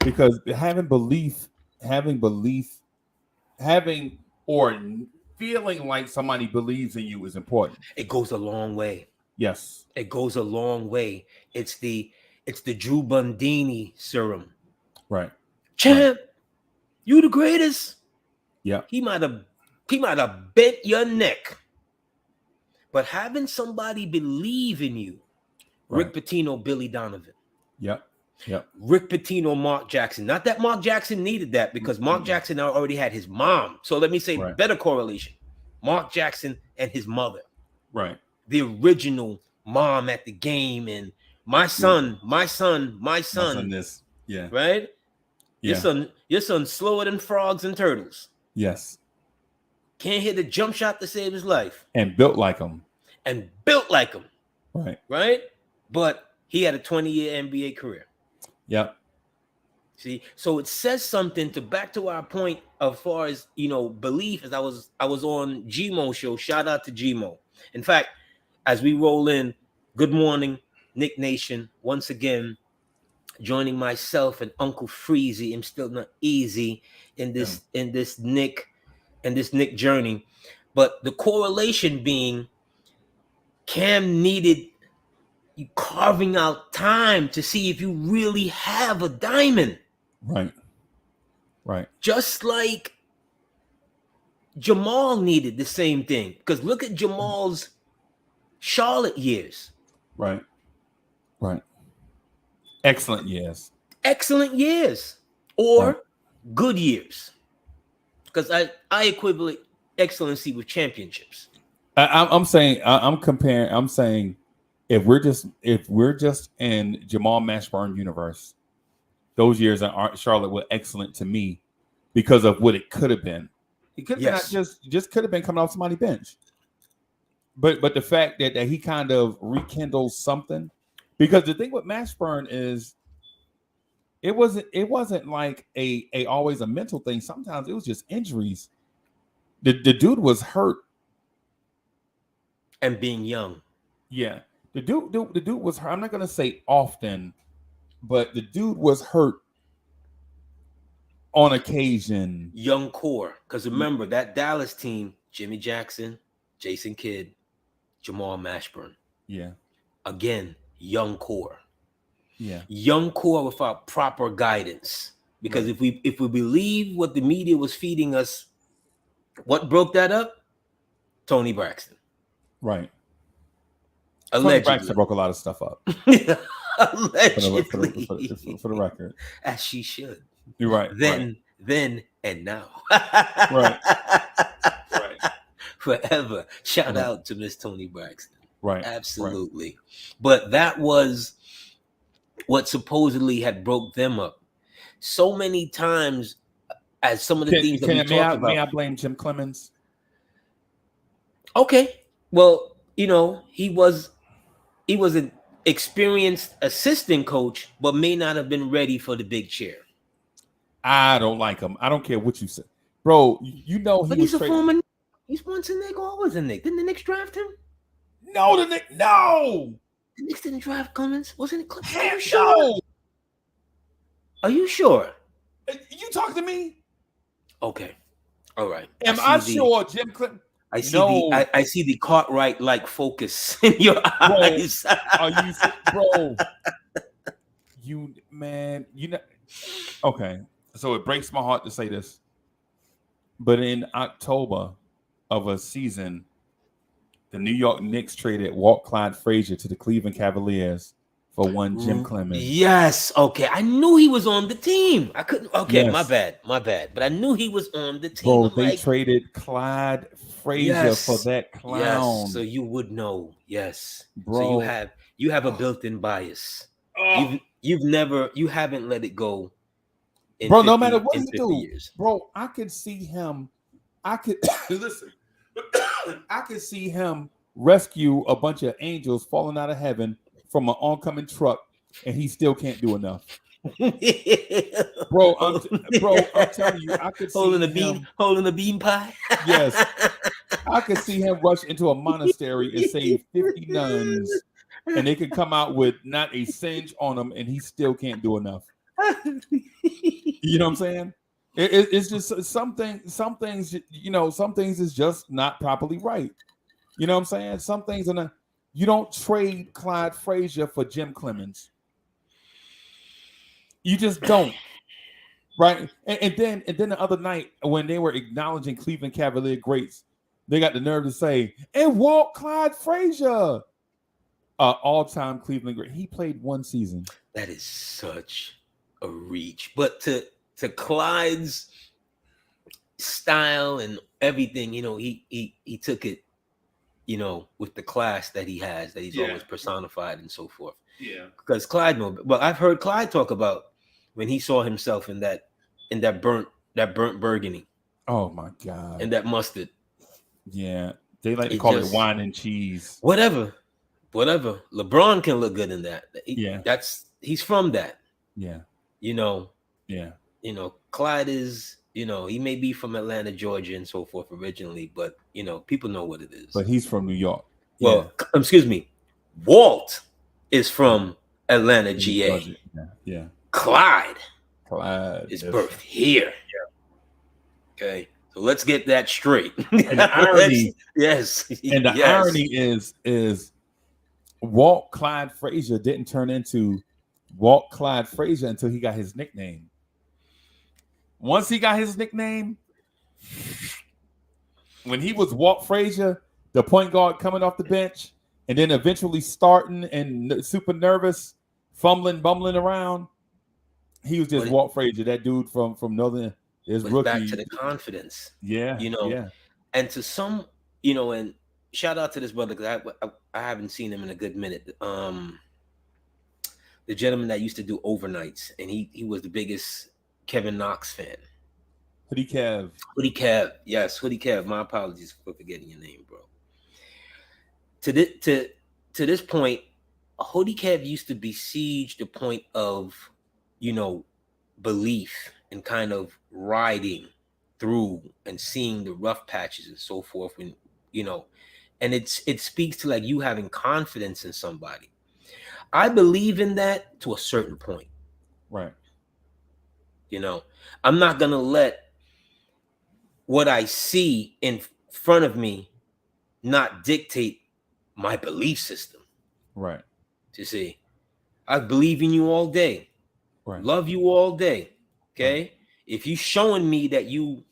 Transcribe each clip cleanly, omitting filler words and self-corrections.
because having belief, having or feeling like somebody believes in you is important. It goes a long way. Yes. It goes a long way. It's the Drew Bundini serum. Right. Champ, you the greatest. Yeah. He might have bent your neck. But having somebody believe in you, Right. Rick Pitino, Billy Donovan. Yep. Yep. Rick Pitino, Mark Jackson. Not that Mark Jackson needed that, because Mark Jackson already had his mom. So let me say better correlation. Mark Jackson and his mother. Right. The original mom at the game, and my son. This. Yeah. Right? Yeah. Your son slower than frogs and turtles. Yes. Can't hit a jump shot to save his life. And built like him. Right. Right? But he had a 20-year NBA career. Yep. See, so it says something to back to our point as far as, belief. As I was on Gmo show. Shout out to Gmo. In fact, as we roll in, good morning, Nick Nation. Once again, joining myself and Uncle Freezy. I'm still not easy in this Nick journey. But the correlation being Cam needed you carving out time to see if you really have a diamond. Right. Just like Jamal needed the same thing. Because look at Jamal's Charlotte years. Right. Excellent years. Or good years. Because I equivalent excellency with championships. I'm saying if we're just in Jamal Mashburn universe, those years in Charlotte were excellent to me because of what it could have been. It could have been just could have been coming off somebody's bench. But the fact that he kind of rekindles something, because the thing with Mashburn is it wasn't like a always a mental thing. Sometimes it was just injuries. The dude was hurt and being young. Yeah. The dude was hurt. I'm not gonna say often, but the dude was hurt on occasion. Young core. Because remember that Dallas team, Jimmy Jackson, Jason Kidd, Jamal Mashburn. Yeah. Again, young core. Yeah. Young core without proper guidance. Because if we believe what the media was feeding us, what broke that up? Tony Braxton. Right. Allegedly. Tony Braxton broke a lot of stuff up. Allegedly. For the record. As she should. You're right. Then, and now. Right. Forever. Shout out to Miss Tony Braxton. Right. Absolutely. Right. But that was what supposedly had broke them up. So many times, as some of the things that we talked about. May I blame Jim Clemens? Okay. Well, he was an experienced assistant coach, but may not have been ready for the big chair. I don't like him. I don't care what you say, bro. But he's a former. He's once a Knick, always a Knick. Didn't the Knicks draft him? No, the Knicks didn't draft Clemens. Wasn't it Clemens? Are you sure? Are you sure? You talk to me. Okay. All right. Am I sure, Jim Clemens? I see the Cartwright-like focus in your eyes. Are you, bro? Okay. So it breaks my heart to say this, but in October of a season, the New York Knicks traded Walt Clyde Frazier to the Cleveland Cavaliers for one Jim Clemens. Yes. Okay. I knew he was on the team. I couldn't. Okay. Yes. My bad. But I knew he was on the team. Bro, they traded Clyde Frazier for that clown. Yes. So you would know. Yes. Bro. So you have a built-in bias. You haven't let it go. Bro, no matter what he do, bro, I could see him. Listen. I could see him rescue a bunch of angels falling out of heaven from an oncoming truck, and he still can't do enough. Bro, I'm telling you, I could see holding a bean pie. Yes, I could see him rush into a monastery and save 50 nuns, and they could come out with not a singe on them, and he still can't do enough. You know what I'm saying? It's just some things, some things is just not properly right. You know what I'm saying? Some things you don't trade Clyde Frazier for Jim Clemens. You just don't. Right. And then the other night when they were acknowledging Cleveland Cavalier greats, they got the nerve to say, and Walt Clyde Frazier, all-time Cleveland great. He played one season. That is such a reach. But to Clyde's style and everything, he took it, with the class that he has, that he's always personified and so forth. Yeah. Because Clyde I've heard Clyde talk about when he saw himself in that burnt burgundy. Oh my God. And that mustard. Yeah. They like to call it wine and cheese. Whatever. LeBron can look good in that. He's from that. Yeah. Clyde is, he may be from Atlanta, Georgia, and so forth originally, but people know what it is. But he's from New York. Well, excuse me. Walt is from Atlanta, GA. Yeah. Clyde is birthed here. Yeah. Okay. So let's get that straight. And the irony, yes. And the irony is Walt Clyde Frazier didn't turn into Walt Clyde Frazier until he got his nickname. Once he got his nickname, when he was Walt Frazier, the point guard coming off the bench, and then eventually starting and super nervous, bumbling around, he was just Walt Frazier, that dude from Northern. His rookie. Back to the confidence. Yeah. And to some, and shout out to this brother because I haven't seen him in a good minute. The gentleman that used to do overnights, and he was the biggest Kevin Knox fan. Hoodie Kev. Yes, Hoodie Kev. My apologies for forgetting your name, bro. To this point, Hoodie Kev used to besiege the point of, belief and kind of riding through and seeing the rough patches and so forth. When and it speaks to like you having confidence in somebody. I believe in that to a certain point. Right. I'm not gonna let what I see in front of me not dictate my belief system. Right. You see, I believe in you all day. Right. Love you all day. Okay. Right. If you showing me that you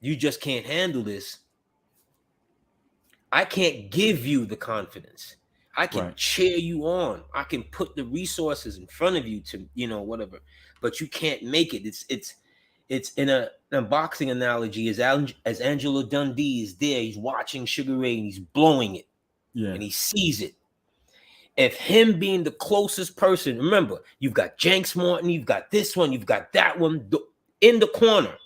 just can't handle this, I can't give you the confidence. I can cheer you on. I can put the resources in front of you to, whatever, but you can't make it. It's in a boxing analogy as Angelo Dundee is there. He's watching Sugar Ray and he's blowing it. Yeah. And he sees it. If him being the closest person, remember, you've got Jenks Morton, you've got this one, you've got that one in the corner.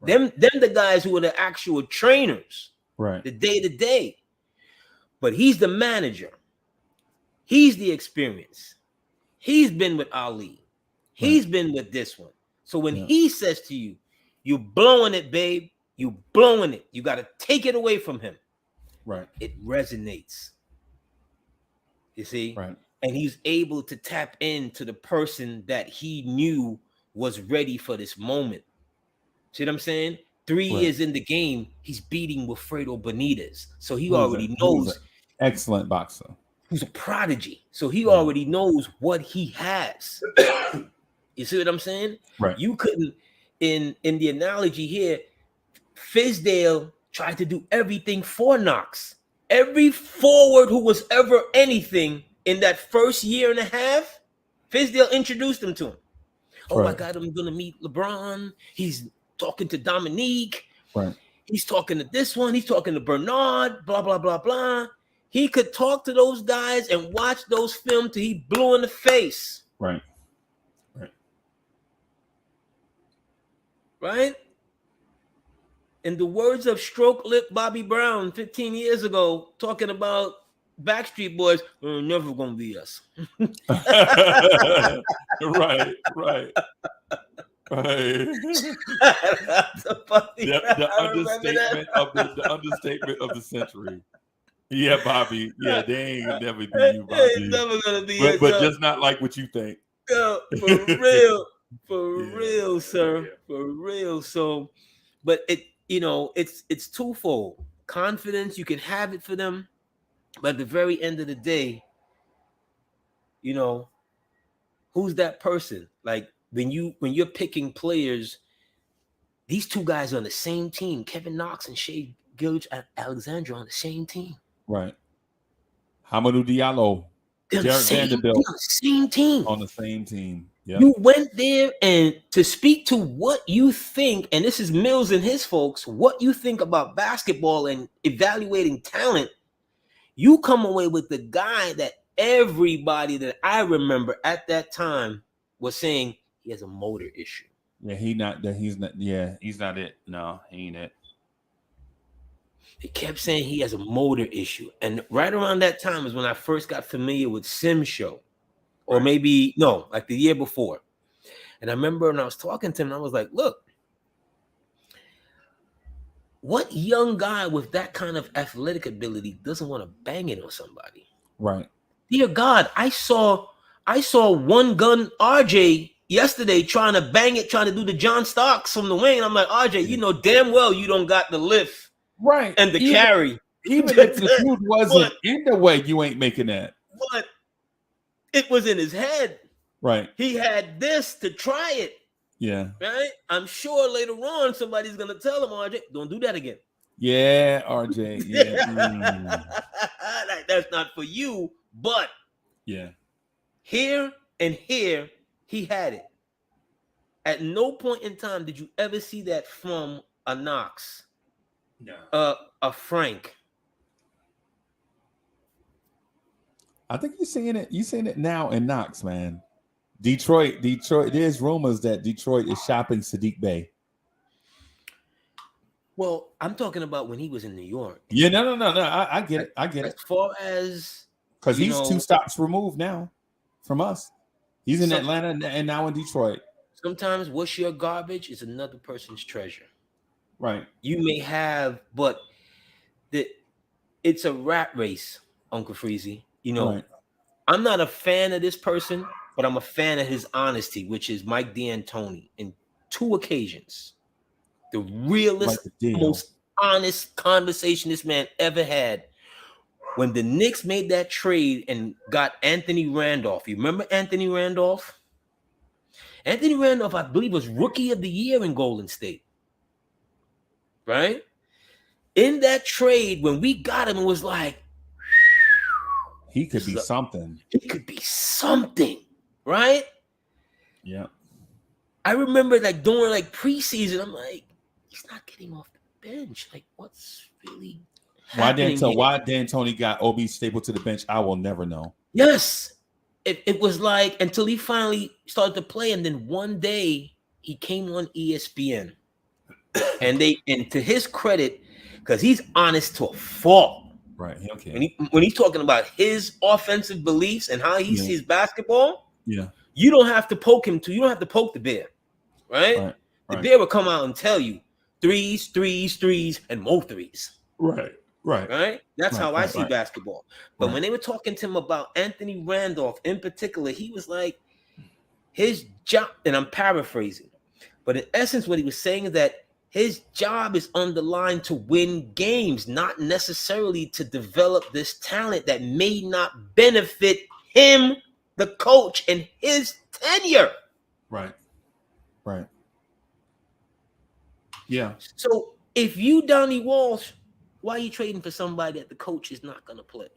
Right. Them the guys who are the actual trainers. Right. The day-to-day. But he's the manager. He's the experience. He's been with Ali. He's been with this one. So when he says to you, you're blowing it, babe. You blowing it. You got to take it away from him. Right. It resonates. You see? Right. And he's able to tap into the person that he knew was ready for this moment. See what I'm saying? 3 years in the game, he's beating Wilfredo Benitez. So he already knows. Excellent boxer. Who's a prodigy. So he already knows what he has. You see what I'm saying? Right. You couldn't, in the analogy here, Fizdale tried to do everything for Knox. Every forward who was ever anything in that first year and a half, Fizdale introduced him to him. Oh, I got him going to meet LeBron. He's talking to Dominique. Right. He's talking to this one. He's talking to Bernard, blah, blah, blah, blah. He could talk to those guys and watch those films till he blew in the face. Right. Right. Right? In the words of Stroke Lip Bobby Brown 15 years ago, talking about Backstreet Boys, we're never going to be us. Right. The understatement of the century. Yeah, Bobby. Yeah, they ain't never be you, Bobby. It's never gonna be but just not like what you think. Yeah, for real, sir, for real. So, but it's twofold. Confidence, you can have it for them, but at the very end of the day, who's that person? Like when you're picking players, these two guys are on the same team. Kevin Knox and Shea Gilgeous-Alexander on the same team. Right. Hamidou Diallo, Jared Vanderbilt on the same team. On the same team. Yep. You went there and to speak to what you think, and this is Mills and his folks, what you think about basketball and evaluating talent. You come away with the guy that everybody that I remember at that time was saying he has a motor issue. Yeah, he's not it. No, he ain't it. They kept saying he has a motor issue. And right around that time is when I first got familiar with Sim Show. Or maybe, no, like the year before. And I remember when I was talking to him, I was like, look, what young guy with that kind of athletic ability doesn't want to bang it on somebody? Right. Dear God, I saw one gun RJ yesterday trying to bang it, trying to do the John Starks from the wing. I'm like, RJ, you know damn well you don't got the lift. Right. And the carry. Even if the dude wasn't in the way, you ain't making that. But it was in his head. Right. He had this to try it. Yeah. Right? I'm sure later on somebody's gonna tell him, RJ, don't do that again. Yeah, RJ. Yeah. Like, that's not for you, but here and here he had it. At no point in time did you ever see that from a Knox. No. A Frank. I think you're seeing it now in Knox, man. Detroit. There's rumors that Detroit is shopping Sadiq Bey. Well, I'm talking about when he was in New York. Yeah, no. I get it. As far as because he's 2 stops removed now from us. He's in Atlanta and now in Detroit. Sometimes what's your garbage is another person's treasure. Right. You may have, but it's a rat race, Uncle Freezy. Right. I'm not a fan of this person, but I'm a fan of his honesty, which is Mike D'Antoni in 2 occasions. The realest, most honest conversation this man ever had. When the Knicks made that trade and got Anthony Randolph. You remember Anthony Randolph? Anthony Randolph, I believe, was Rookie of the Year in Golden State. Right? In that trade, when we got him, it was like, he could be something. He could be something, right? Yeah. I remember like during like preseason, I'm like, he's not getting off the bench. Like, what's really happening? Why D'Antoni got OB stapled to the bench? I will never know. Yes. It was like until he finally started to play, and then one day he came on ESPN. and to his credit, because he's honest to a fault. Right. Okay. When he's talking about his offensive beliefs and how he sees basketball, you don't have to poke him you don't have to poke the bear. Right? The bear will come out and tell you threes, and more threes. Right. That's how I see basketball. But when they were talking to him about Anthony Randolph in particular, he was like, his job, and I'm paraphrasing, but in essence, what he was saying is that his job is on the line to win games, not necessarily to develop this talent that may not benefit him, the coach, and his tenure. Right. Yeah. So if you, Donnie Walsh, why are you trading for somebody that the coach is not going to play?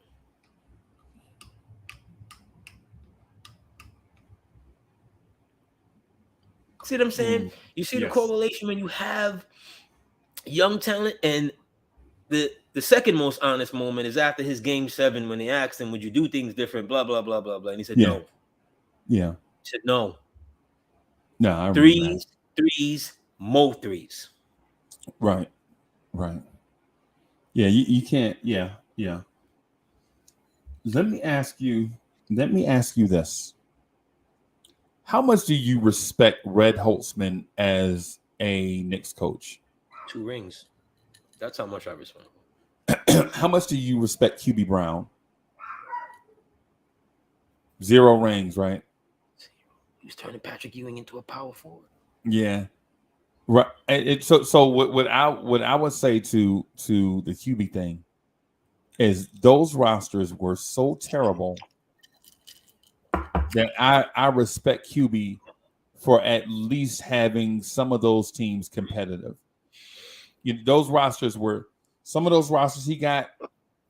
See what I'm saying? You see the correlation when you have young talent, and the second most honest moment is after his game 7 when they asked him, would you do things different, blah, blah, blah, blah, blah. And he said, no. Yeah. He said, no. No, I threes, more threes. Right. Yeah, you can't. Yeah. Let me ask you this. How much do you respect Red Holtzman as a Knicks coach? 2 rings. That's how much I respect. How much do you respect QB Brown? 0 rings, right? He was turning Patrick Ewing into a power forward. Yeah. Right. So what I would say to the QB thing is those rosters were so terrible that I respect QB for at least having some of those teams competitive. Those rosters were some of those rosters he got.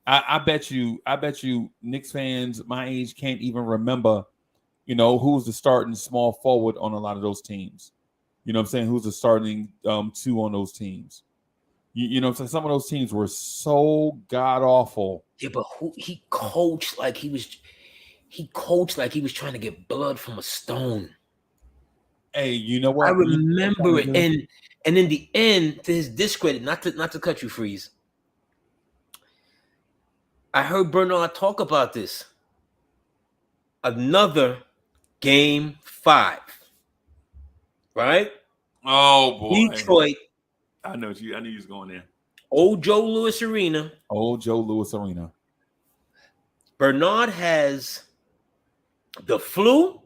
I bet you Knicks fans my age can't even remember, who was the starting small forward on a lot of those teams. You know what I'm saying? Who's the starting two on those teams? You know what I'm saying? Some of those teams were so god awful. Yeah, but he coached like he was trying to get blood from a stone. Hey, you know what? I remember it, and in the end, to his discredit, not to cut you, Freeze. I heard Bernard talk about this. Another game 5, right? Oh boy, Detroit. I knew you was going there. Old Joe Louis Arena. Bernard has the flu,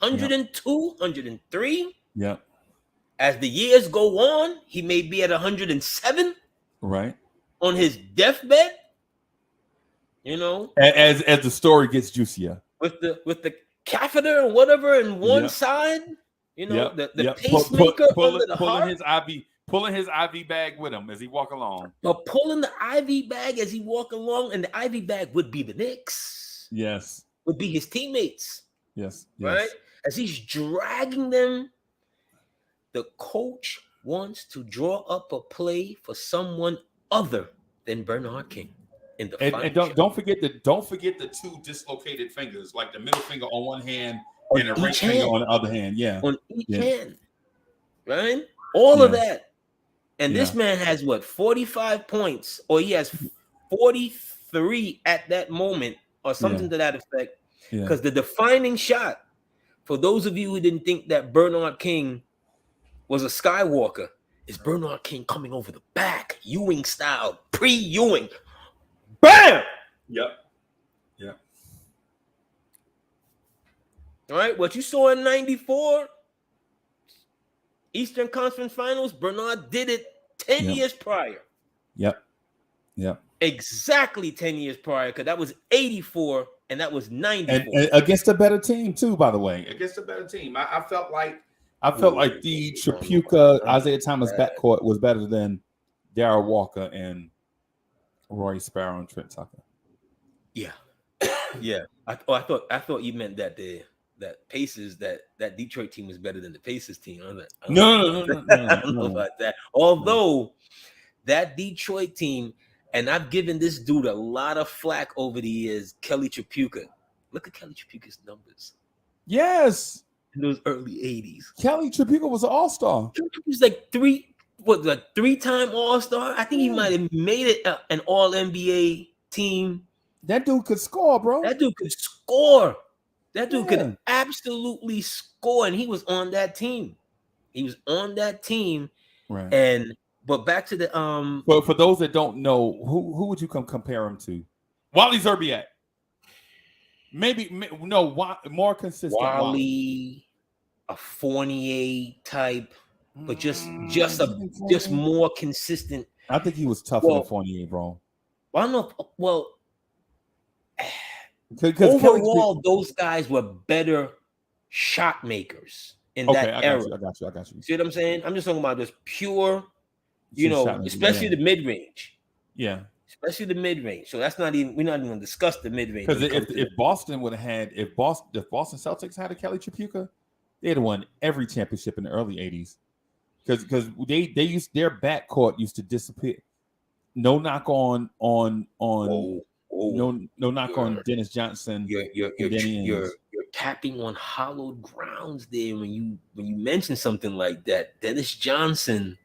102, 103. Yeah. As the years go on, he may be at 107. Right. On his deathbed. As the story gets juicier. With the catheter or whatever in one side, the pacemaker under the heart. Pulling his IV bag with him as he walk along. But pulling the IV bag as he walk along, and the IV bag would be the Knicks. Yes. Would be his teammates. Yes. Right? As he's dragging them, the coach wants to draw up a play for someone other than Bernard King. And don't forget the two dislocated fingers, like the middle finger on one hand and the ring finger on the other hand. Yeah. On each hand. Right? All of that. And this man has 45 points, or he has 43 at that moment, or something to that effect. Because the defining shot, for those of you who didn't think that Bernard King was a Skywalker, is Bernard King coming over the back, Ewing style, pre-Ewing. Bam! Yep. All right, what you saw in 94 Eastern Conference Finals, Bernard did it 10 years prior. Yep. Exactly 10 years prior, because that was 84 and that was 94. And against a better team, too, by the way. Against a better team. I felt like the Tripucka, Isaiah Thomas backcourt was better than Darryl Walker and Roy Sparrow and Trent Tucker. Yeah. I thought you meant that that Pacers, that Detroit team was better than the Pacers team. No. I don't know about that. Although that Detroit team, and I've given this dude a lot of flack over the years, Kelly Tripucka. Look at Kelly Tripucka's numbers. Yes. In those early 80s. Kelly Tripucka was an all-star. He was like three-time all-star. I think he might have made it an all-NBA team. That dude could score, bro. That dude could score. That dude could absolutely score, and he was on that team. Right. But back to the But for those that don't know, who would you compare him to? Wally Zerbiak. More consistent. Wally, a Fournier type, but just more consistent. I think he was tougher than Fournier, bro. I don't know. Well, overall, those guys were better shot makers in that era. I got you. See what I'm saying? I'm just talking about just pure, especially the mid-range. Yeah. Especially the mid-range. So we're not even going to discuss the mid-range. Because if Boston Celtics had a Kelly Tripucka, they'd have won every championship in the early 80s. Because they used their backcourt used to disappear. No knock on Dennis Johnson. You're tapping on hallowed grounds there when you mention something like that. Dennis Johnson,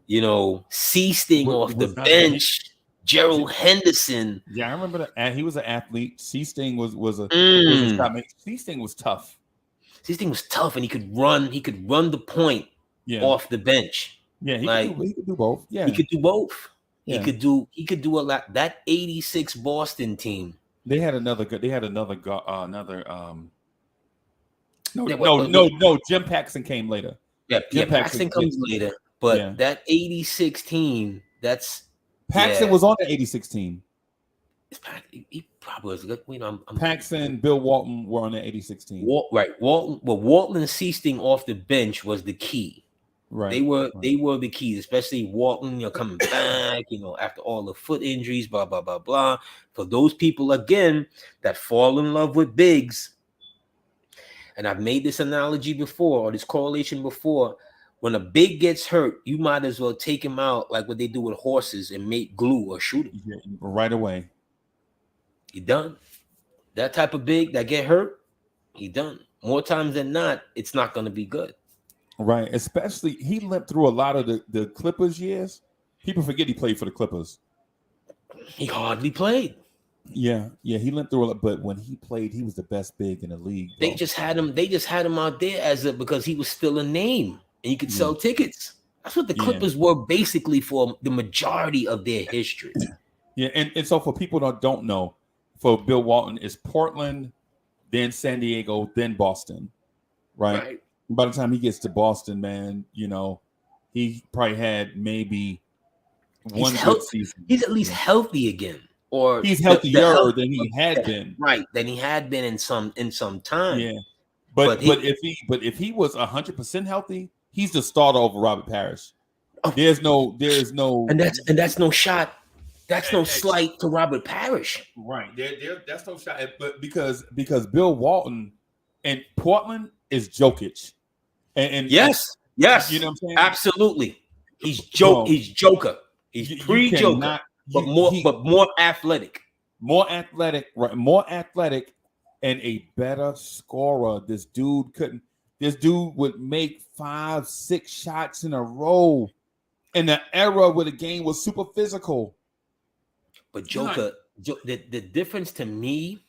C-Sting off the bench. Gerald Henderson. Yeah, I remember that. And he was an athlete. C-Sting was a C-Sting was tough. C-Sting was tough, and he could run the point off the bench. Yeah, he could do both. Yeah, he could do both. Yeah. He could do a lot. That 86 Boston team. They had another No. Jim Paxson came later. Yeah. Paxton comes later, but that 86 team, Paxson was on the 86 team. He probably was good. Paxson, Bill Walton were on the 86 team. Walton and Seasting off the bench was the key. Right. They were the keys, especially Walton, coming back, after all the foot injuries, blah, blah, blah, blah. For those people, again, that fall in love with bigs, and I've made this analogy before, or this correlation before, when a big gets hurt, you might as well take him out like what they do with horses and make glue or shoot him. Yeah, right away. He done. That type of big that get hurt, he done. More times than not, it's not going to be good. Right. Especially, he limped through a lot of the Clippers years. People forget he played for the Clippers. He hardly played. Yeah, he limped through a lot, but when he played, he was the best big in the league. Bro. They just had him out there because he was still a name and you could sell tickets. That's what the Clippers were basically for the majority of their history. Yeah, and so for people that don't know, for Bill Walton, it's Portland, then San Diego, then Boston, right? By the time he gets to Boston, man, he probably had maybe one good season. He's at least healthy again, or he's healthier than he had been, right? Than he had been in some time. Yeah, but if he was 100% healthy, he's the starter over Robert Parrish. There's no, and that's no shot. That's no slight to Robert Parrish. Right. That's no shot. But because Bill Walton and Portland is Jokic. And yes. You know what I'm saying? Absolutely. He's Joker. He's pre-Joker. But more athletic. More athletic, right? More athletic and a better scorer. This dude would make 5-6 shots in a row in the era where the game was super physical. But Joker, the difference to me,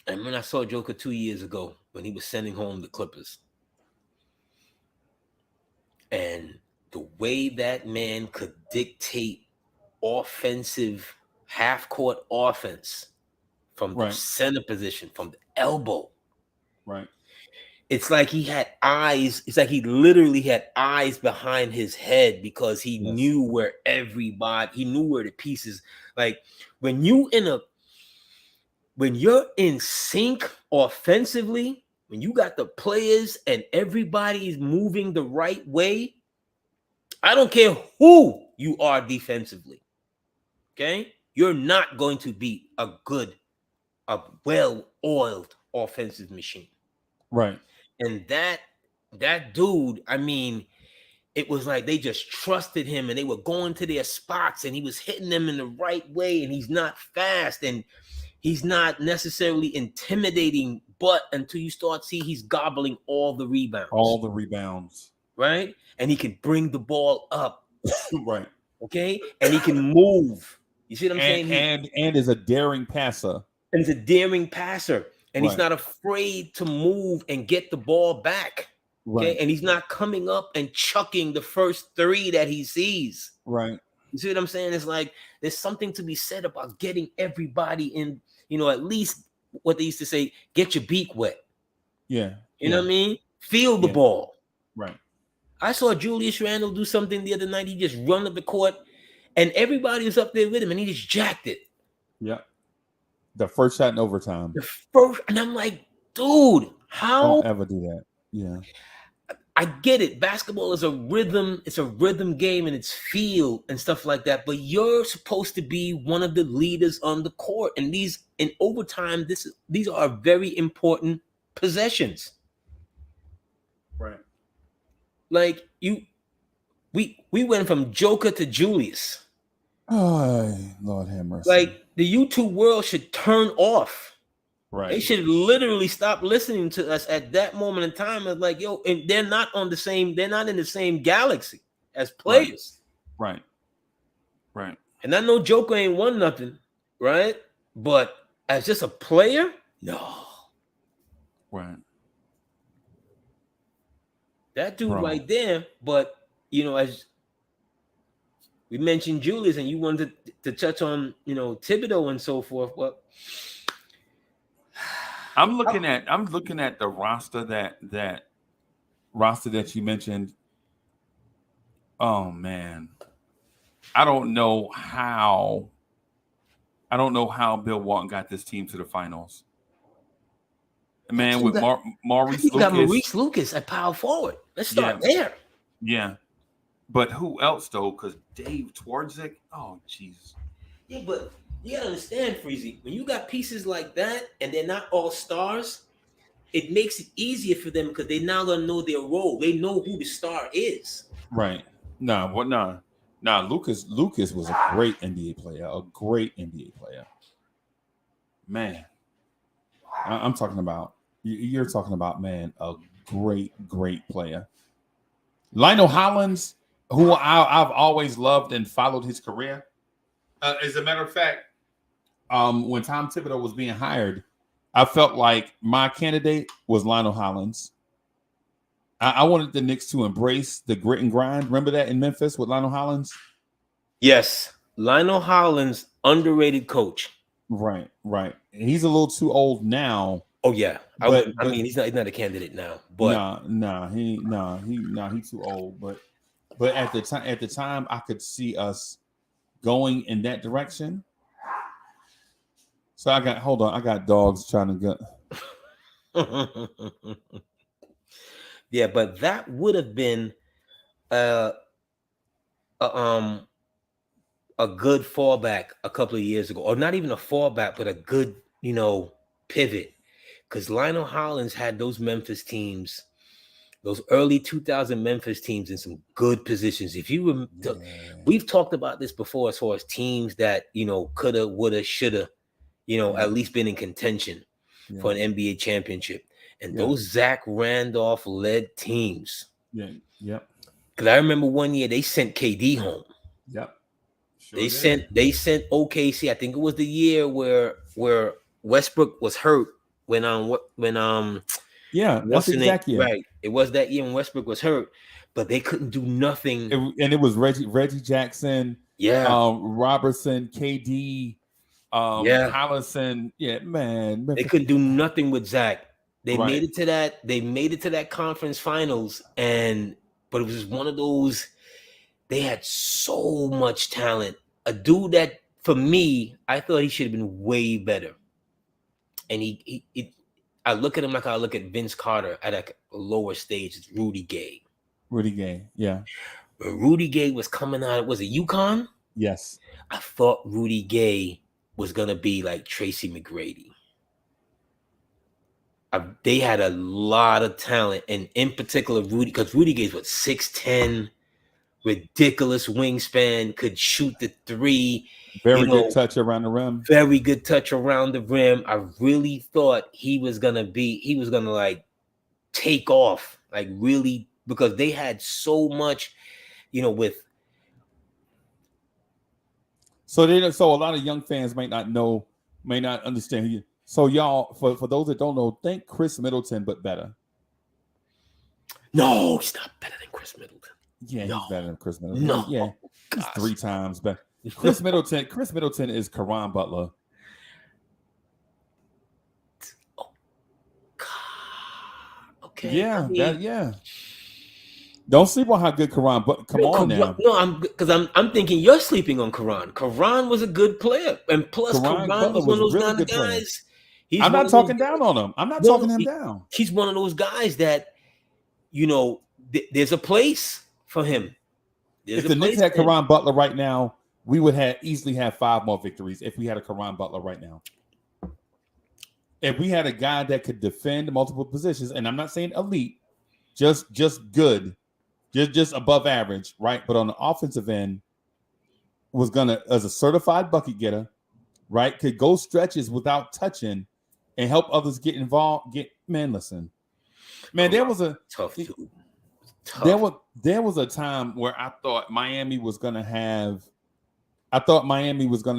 and when I saw Joker 2 years ago when he was sending home the Clippers, and the way that man could dictate offensive half-court offense from the center position, from the elbow. Right. It's like he had eyes. It's like he literally had eyes behind his head because he knew where he knew where the pieces. Like when you're in sync offensively, when you got the players and everybody is moving the right way, I don't care who you are defensively. Okay, you're not going to be a well-oiled offensive machine. Right. And that dude, I mean, it was like they just trusted him and they were going to their spots and he was hitting them in the right way, and he's not fast and he's not necessarily intimidating, but until you start seeing he's gobbling all the rebounds. Right? And he can bring the ball up. Right. Okay? And he can move. You see what I'm saying? And is a daring passer. And he's a daring passer. And he's not afraid to move and get the ball back. Okay. Right. And he's not coming up and chucking the first three that he sees. Right. You see what I'm saying? It's like there's something to be said about getting everybody in, at least what they used to say, get your beak wet. Yeah. You know what I mean? Feel the ball. Right. I saw Julius Randle do something the other night. He just run up the court and everybody was up there with him and he just jacked it. Yeah. The first shot in overtime. And I'm like, dude, how? Don't ever do that. Yeah. I get it. Basketball is a rhythm. It's a rhythm game and it's feel and stuff like that. But you're supposed to be one of the leaders on the court. And in overtime, these are very important possessions. Right. Like we went from Joker to Julius. Oh, Lord have mercy. Like the YouTube world should turn off. Right. They should literally stop listening to us at that moment in time. It's like, yo, and they're not in the same galaxy as players. Right. And I know Joker ain't won nothing, right? But as just a player, no. Right. That dude right there, but as we mentioned Julius, and you wanted to touch on, Thibodeau and so forth. Well, I'm looking at the roster that you mentioned. Oh man, I don't know how. I don't know how Bill Walton got this team to the finals. Man, with Maurice You got Lucas. Maurice Lucas at power forward. Let's start there. Yeah. But who else though? Because Dave Twardzik. Oh, jeez. Yeah, but you gotta understand, Freezy, when you got pieces like that and they're not all stars, it makes it easier for them because they now gonna know their role. They know who the star is. Right. Nah. Lucas was a great NBA player. A great NBA player. Man, I'm talking about. You're talking about, man, a great player. Lionel Hollins, who I've always loved and followed his career. As a matter of fact, when Tom Thibodeau was being hired, I felt like my candidate was Lionel Hollins. I wanted the Knicks to embrace the grit and grind. Remember that in Memphis with Lionel Hollins? Yes. Lionel Hollins, underrated coach. Right. He's a little too old now. Oh yeah, I mean, he's not a candidate now. But he's too old. But at the time, I could see us going in that direction. So I got dogs trying to go. Yeah, but that would have been a good fallback a couple of years ago, or not even a fallback, but a good, pivot. Because Lionel Hollins had those Memphis teams, those early 2000 Memphis teams in some good positions. If you we've talked about this before as far as teams that, coulda, woulda, shoulda, at least been in contention for an NBA championship. And those Zach Randolph-led teams. Yeah, yep. Because I remember one year they sent KD home. Yep. Sure they sent OKC. I think it was the year where Westbrook was hurt that's the exact year. Right. It was that year when Westbrook was hurt, but they couldn't do nothing. And it was Reggie Jackson, Robertson, KD, Hollison. Yeah, man. They couldn't do nothing with Zach. They made it to that conference finals, but it was just one of those. They had so much talent. A dude that, for me, I thought he should have been way better. And I look at him like I look at Vince Carter at a lower stage. It's Rudy Gay. Yeah. When Rudy Gay was coming out, was it UConn? Yes. I thought Rudy Gay was gonna be like Tracy McGrady. They had a lot of talent, and in particular Rudy, because Rudy Gay's 6'10", ridiculous wingspan, could shoot the three. Very good touch around the rim. Very good touch around the rim. I really thought he was gonna like take off, like really, because they had so much, with. So a lot of young fans might not understand. So y'all, for those that don't know, think Chris Middleton, but better. No, he's not better than Chris Middleton. Yeah, he's better than Chris Middleton. No, yeah, he's 3 times better. Chris Middleton is Caron Butler. Oh, God. Okay. Yeah. Don't sleep on how good Caron. But come on now. No, I'm thinking you're sleeping on Caron. Caron was a good player, and plus Caron was one of those kind of guys. I'm not talking down on him. I'm not talking him down. He's one of those guys that, there's a place for him. If the Knicks had Caron Butler right now, we would easily have 5 more victories if we had a Caron Butler right now. If we had a guy that could defend multiple positions, and I'm not saying elite, just good, just above average, right? But on the offensive end, was gonna, as a certified bucket getter, right? Could go stretches without touching and help others get involved. Listen, man, there was a tough. There was a time where I thought Miami was gonna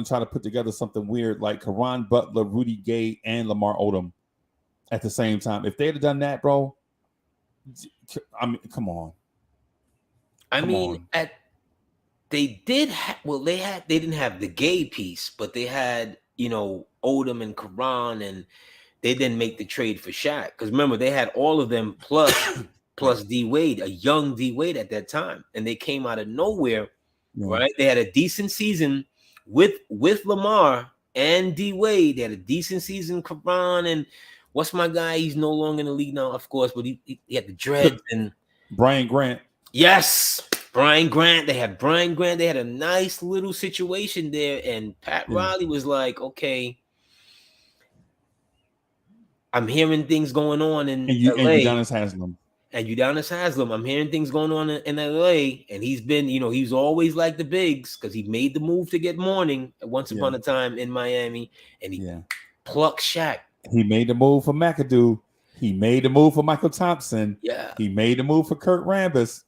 try to put together something weird like Caron Butler, Rudy Gay, and Lamar Odom at the same time. If they'd have done that, bro, I mean, come on. They didn't have the Gay piece, but they had, Odom and Caron, and they didn't make the trade for Shaq. Because remember, they had all of them plus D Wade, a young D Wade at that time, and they came out of nowhere. Right? They had a decent season with Lamar and D Wade. They had a decent season. Karan and what's my guy? He's no longer in the league now, of course, but he had the dreads and Brian Grant. Yes, Brian Grant. They had Brian Grant. They had a nice little situation there, and Pat Riley was like, "Okay, I'm hearing things going on in LA." And Udonis Haslem. And Udonis Haslem, I'm hearing things going on in LA, and he's been, he's always like the bigs because he made the move to get Mourning once upon a time in Miami, and he plucked Shaq. He made the move for McAdoo. He made the move for Michael Thompson. Yeah. He made the move for Kurt Rambis.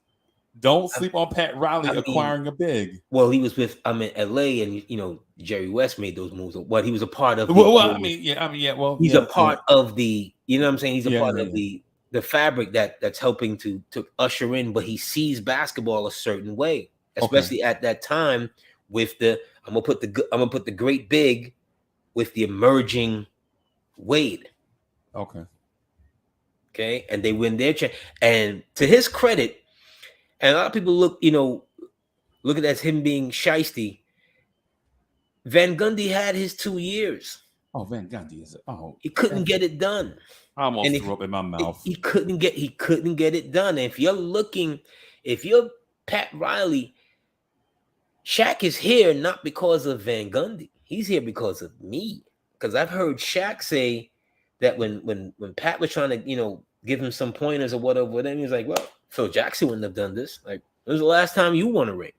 Don't sleep on Pat Riley acquiring a big. Well, he was with LA, and Jerry West made those moves. What he was a part of. He's a part of the. You know what I'm saying? He's a part of the fabric that's helping to usher in, but he sees basketball a certain way, especially at that time with the. I'm gonna put the great big with the emerging Wade. Okay, and they win their chance. And to his credit, and a lot of people look at that as him being shiesty. Van Gundy had his 2 years. Oh, Van Gundy he couldn't get it done. I almost threw up in my mouth. He couldn't get it done. And if you're Pat Riley, Shaq is here not because of Van Gundy. He's here because of me. Because I've heard Shaq say that when Pat was trying to, give him some pointers or whatever, then he was like, well, Phil Jackson wouldn't have done this. Like, when was the last time you won a ring?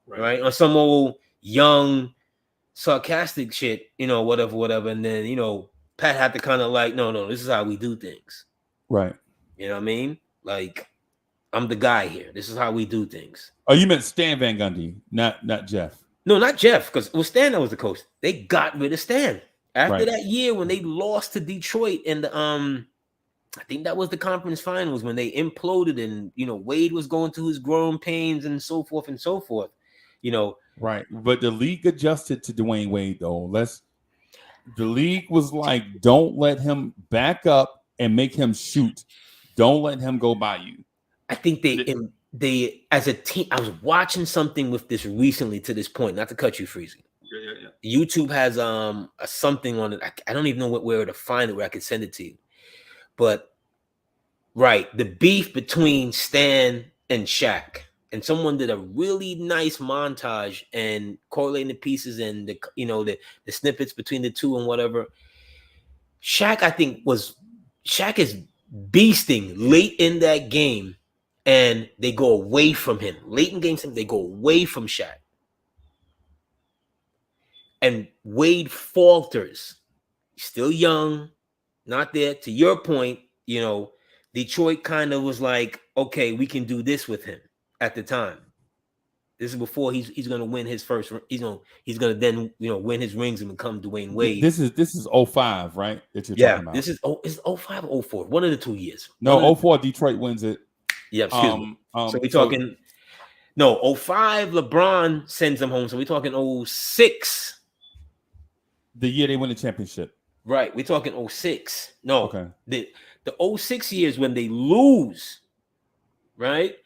Right? Or some old young sarcastic shit, whatever. And then, Pat had to kind of like, no, this is how we do things. Right. You know what I mean? Like, I'm the guy here. This is how we do things. Oh, you meant Stan Van Gundy, not Jeff. No, not Jeff, because it was Stan that was the coach. They got rid of Stan. After that year when they lost to Detroit in the I think that was the conference finals when they imploded and Wade was going through his growing pains and so forth and so forth. Right. But the league adjusted to Dwayne Wade though. The league was like, don't let him back up and make him shoot. Don't let him go by you. I think they as a team, I was watching something with this recently to this point, not to cut you, Freezy. Yeah. YouTube has something on it. I don't even know where to find it where I could send it to you. But the beef between Stan and Shaq. And someone did a really nice montage and correlating the pieces and the snippets between the two and whatever. Shaq is beasting late in that game, and they go away from him. Late in games, they go away from Shaq. And Wade falters. He's still young, not there. To your point, Detroit kind of was like, okay, we can do this with him. At the time, this is before he's going to win his first. He's going to then win his rings and become Dwayne Wade. This is 05, right? That you're talking about. This is it's 05 or 04. One of the 2 years. No, 04 Detroit wins it. Yeah, excuse me. So we're talking 05 LeBron sends them home. So we're talking 06. The year they win the championship. Right. We're talking 06. No. Okay. The 06 years when they lose. Right?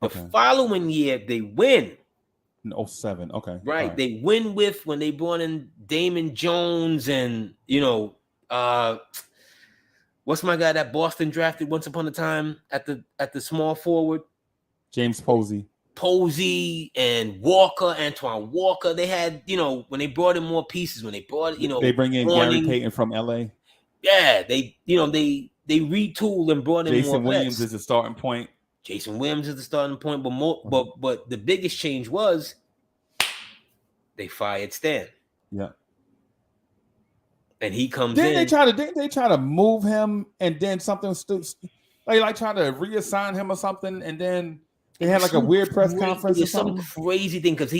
The following year, they win. In 07, okay. Right. They win when they brought in Damon Jones and, what's my guy that Boston drafted once upon a time at the small forward? James Posey. Posey and Antoine Walker. They had, when they brought in more pieces, when they brought, they bring in Gary Payton from LA. Yeah, they retooled and brought in Jason more Williams vets. is the starting point. Jason Williams is the starting point, but the biggest change was they fired Stan. Yeah, and he comes in. They try to move him, and then something like try to reassign him or something, and then they had like a weird press conference or something. Some crazy thing because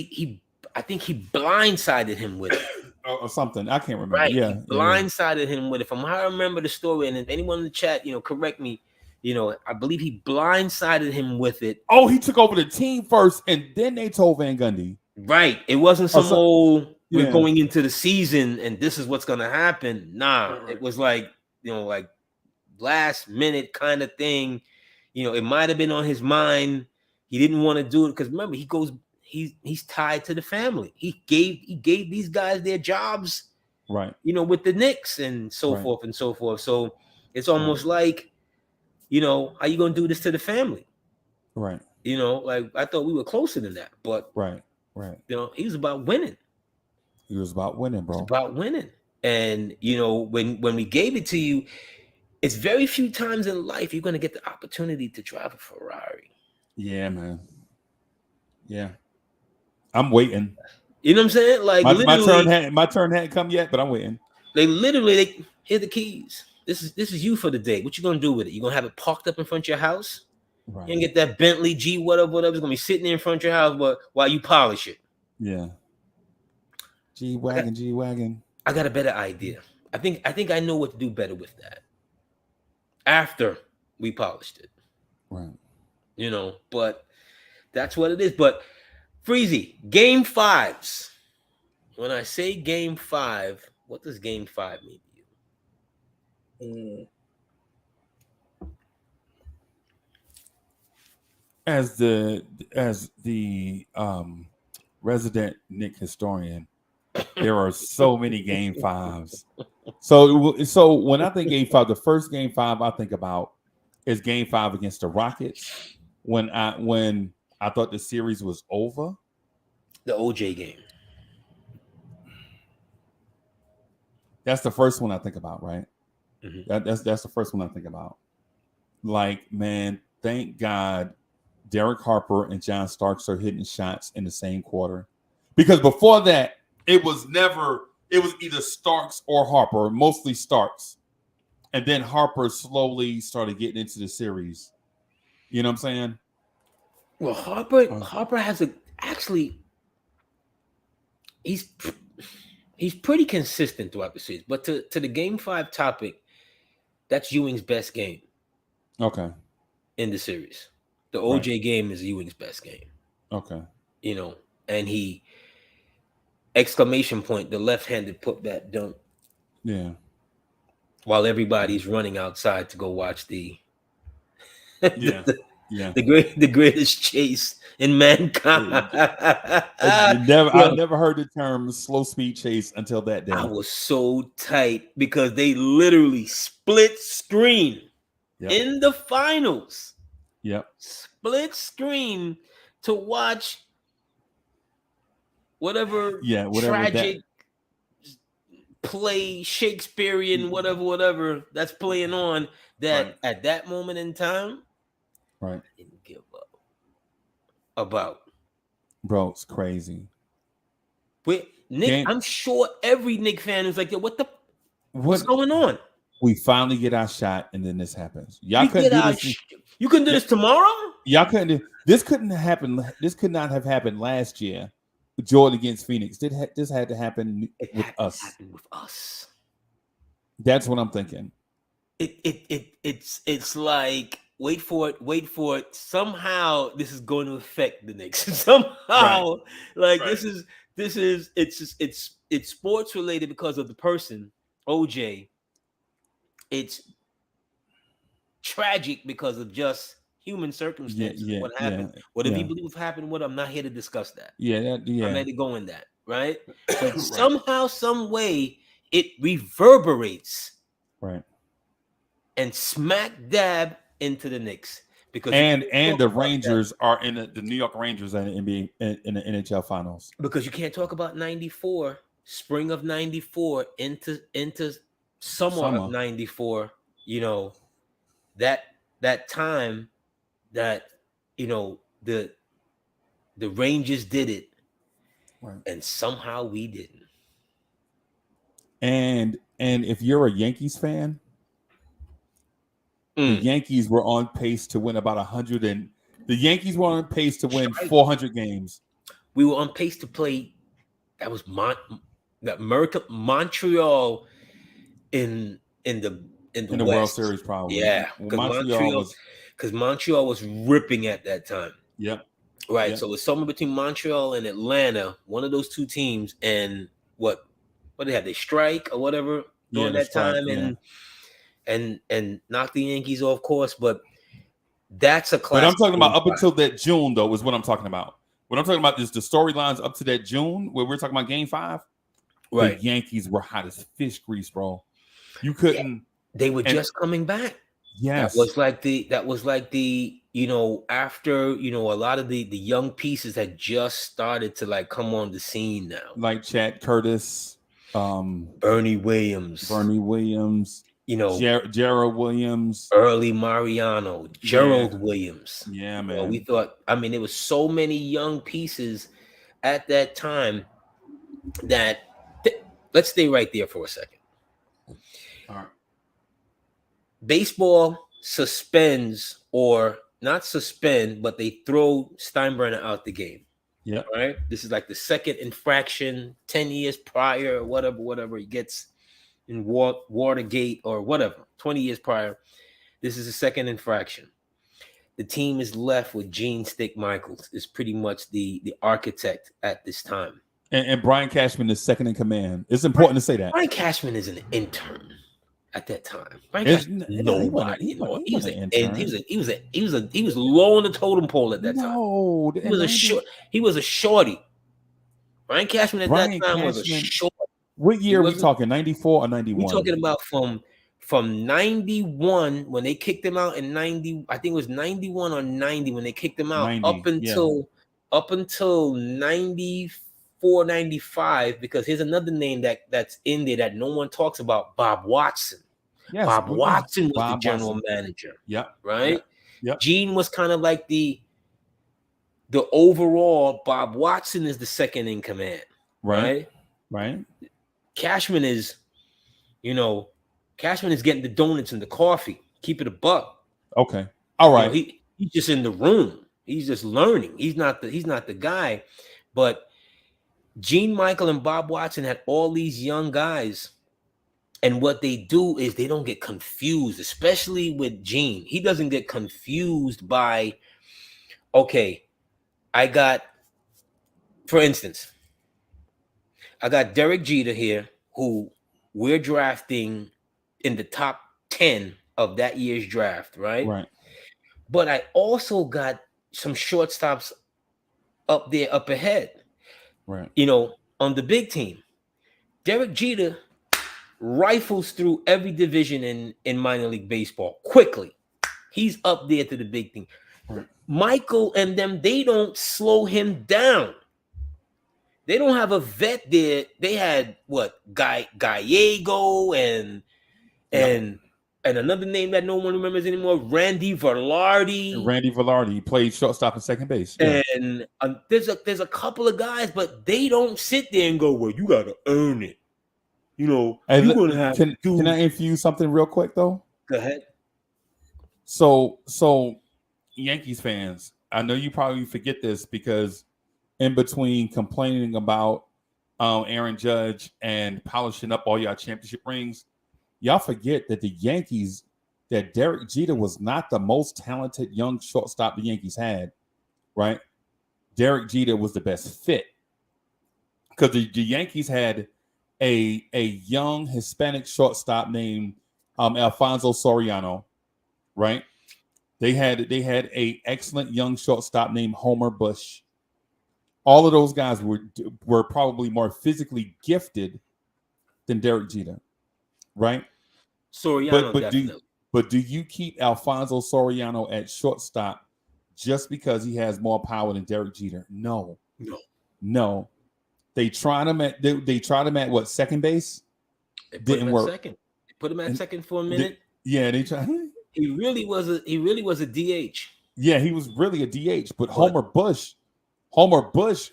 I think he blindsided him with it. Or something. I can't remember. Right, yeah, he blindsided him with it. From how I remember the story, and if anyone in the chat, correct me. I believe he blindsided him with it. Oh, he took over the team first, and then they told Van Gundy. Right. It wasn't we're going into the season, and this is what's going to happen. Nah, It was like, like last minute kind of thing. It might have been on his mind. He didn't want to do it because remember, he's tied to the family. He gave these guys their jobs, right? With the Knicks and so forth and so forth. So it's almost like, how you gonna do this to the family? Right. Like I thought we were closer than that, but right. He was about winning. He was about winning, bro. It's about winning. And when we gave it to you, it's very few times in life you're gonna get the opportunity to drive a Ferrari. Yeah, man. Yeah. I'm waiting. You know what I'm saying? Like my turn hadn't come yet, but I'm waiting. They here the keys. This is you for the day. What you gonna do with it? You gonna have it parked up in front of your house? Right. You gonna get that Bentley G whatever is gonna be sitting there in front of your house, but while you polish it. Yeah. G-Wagon. I got a better idea. I think I know what to do better with that. After we polished it. Right. But that's what it is. But Freezy, game 5s. When I say game 5, what does game 5 mean to you? As the resident Knick historian, there are so many game 5s. So when I think game 5, the first game 5 I think about is game 5 against the Rockets. When I thought the series was over. The OJ game. That's the first one I think about, right? Mm-hmm. That's the first one I think about. Like, man, thank God Derek Harper and John Starks are hitting shots in the same quarter. Because before that, it was either Starks or Harper, mostly Starks. And then Harper slowly started getting into the series. You know what I'm saying? Well, Harper has he's pretty consistent throughout the series. But to the game 5 topic, that's Ewing's best game. Okay. In the series. The OJ game is Ewing's best game. Okay. And he exclamation point, the left-handed putback dunk. Yeah. While everybody's running outside to go watch the greatest chase in mankind. I never heard the term slow speed chase until that day. I was so tight because they literally split screen in the finals. Yep. Split screen to watch whatever tragic play, Shakespearean, whatever that's playing on that at that moment in time. Right. I didn't give up about. Bro, it's crazy. Wait, Nick, I'm sure every Knick fan is like, what's going on? We finally get our shot, and then this happens. Y'all couldn't do this. You couldn't do this tomorrow? Y'all couldn't do this. Couldn't happen. This could not have happened last year. Jordan against Phoenix. This had to happen with us. Happen with us. That's what I'm thinking. It's like wait for it. Somehow this is going to affect the Knicks. Somehow, this is it's sports related because of the person OJ. It's tragic because of just human circumstances. What happened? Whatever you believe happened, I'm not here to discuss that. I'm not to go in that, right? But somehow, some way, it reverberates, right, and smack dab into the Knicks because the Rangers are in the New York Rangers are in the NBA in the NHL Finals because you can't talk about '94, spring of '94 into summer of '94. That time that the Rangers did it, and somehow we didn't. And if you're a Yankees fan, the Yankees were on pace to win about 100, and the Yankees were on pace to win 400 games. We were on pace to play. That was Montreal in the World Series, probably. Yeah, because Montreal was ripping at that time. Yep. Right. Yep. So it's somewhere between Montreal and Atlanta, one of those two teams, and what they had, they strike or whatever during that time, and and knock the Yankees off course, but that's a classic. But I'm talking about up until that June, though, is what I'm talking about. What I'm talking about is the storylines up to that June, where we're talking about Game 5. Right. The Yankees were hot as fish grease, bro. You couldn't. Yeah. They were just coming back. Yes. That was like the after, a lot of the young pieces had just started to like come on the scene now. Like Chad Curtis, Bernie Williams, Gerald Williams, early Mariano, Gerald Williams. Yeah, man. We thought, there was so many young pieces at that time that let's stay right there for a second. All right. Baseball suspends, or not suspend, but they throw Steinbrenner out the game. Yeah. Right. This is like the second infraction, 10 years prior, whatever he gets in Watergate or whatever, 20 years prior. This is the second infraction. The team is left with Gene Stick Michaels, is pretty much the architect at this time. And Brian Cashman is second in command. It's important to say that. Brian Cashman is an intern at that time. Brian Cashman, nobody. He was low on the totem pole at that time. He was a shorty. Brian Cashman at that time was a shorty. What year are we talking? 94 or 91? We're talking about from 91 when they kicked him out in 90. I think it was 91 or 90 when they kicked him out, 90, up until 94, 95. Because here's another name that's in there that no one talks about: Bob Watson. Yes, Bob Watson was the general manager. Yeah. Right. Yeah. Gene was kind of like the overall. Bob Watson is the second in command. Right. Cashman is, getting the donuts and the coffee. Keep it a buck. Okay. All right. He's just in the room. He's just learning. He's not the guy. But Gene Michael and Bob Watson had all these young guys. And what they do is they don't get confused, especially with Gene. He doesn't get confused by, okay, for instance, I got Derek Jeter here, who we're drafting in the top 10 of that year's draft, right? Right. But I also got some shortstops up there, up ahead. Right. On the big team. Derek Jeter rifles through every division in minor league baseball quickly. He's up there to the big thing. Right. Michael and them, they don't slow him down. They don't have a vet there. They had Gallego and another name that no one remembers anymore, Randy Velarde. He played shortstop and second base. Yeah. And there's a couple of guys, but they don't sit there and go, well, you got to earn it. You're going to have to do. Can I infuse something real quick, though? Go ahead. So Yankees fans, I know you probably forget this because in between complaining about Aaron Judge and polishing up all y'all championship rings, y'all forget that the Yankees, that Derek Jeter was not the most talented young shortstop the Yankees had, right? Derek Jeter was the best fit because the Yankees had a young Hispanic shortstop named Alfonso Soriano, right? They had a excellent young shortstop named Homer Bush. All of those guys were probably more physically gifted than Derek Jeter, right? Soriano, but do you keep Alfonso Soriano at shortstop just because he has more power than Derek Jeter? No. They tried him at what, second base? Didn't work. Second. They put him at second for a minute. They tried. He really was a DH. Yeah, he was really a DH. But Homer Bush,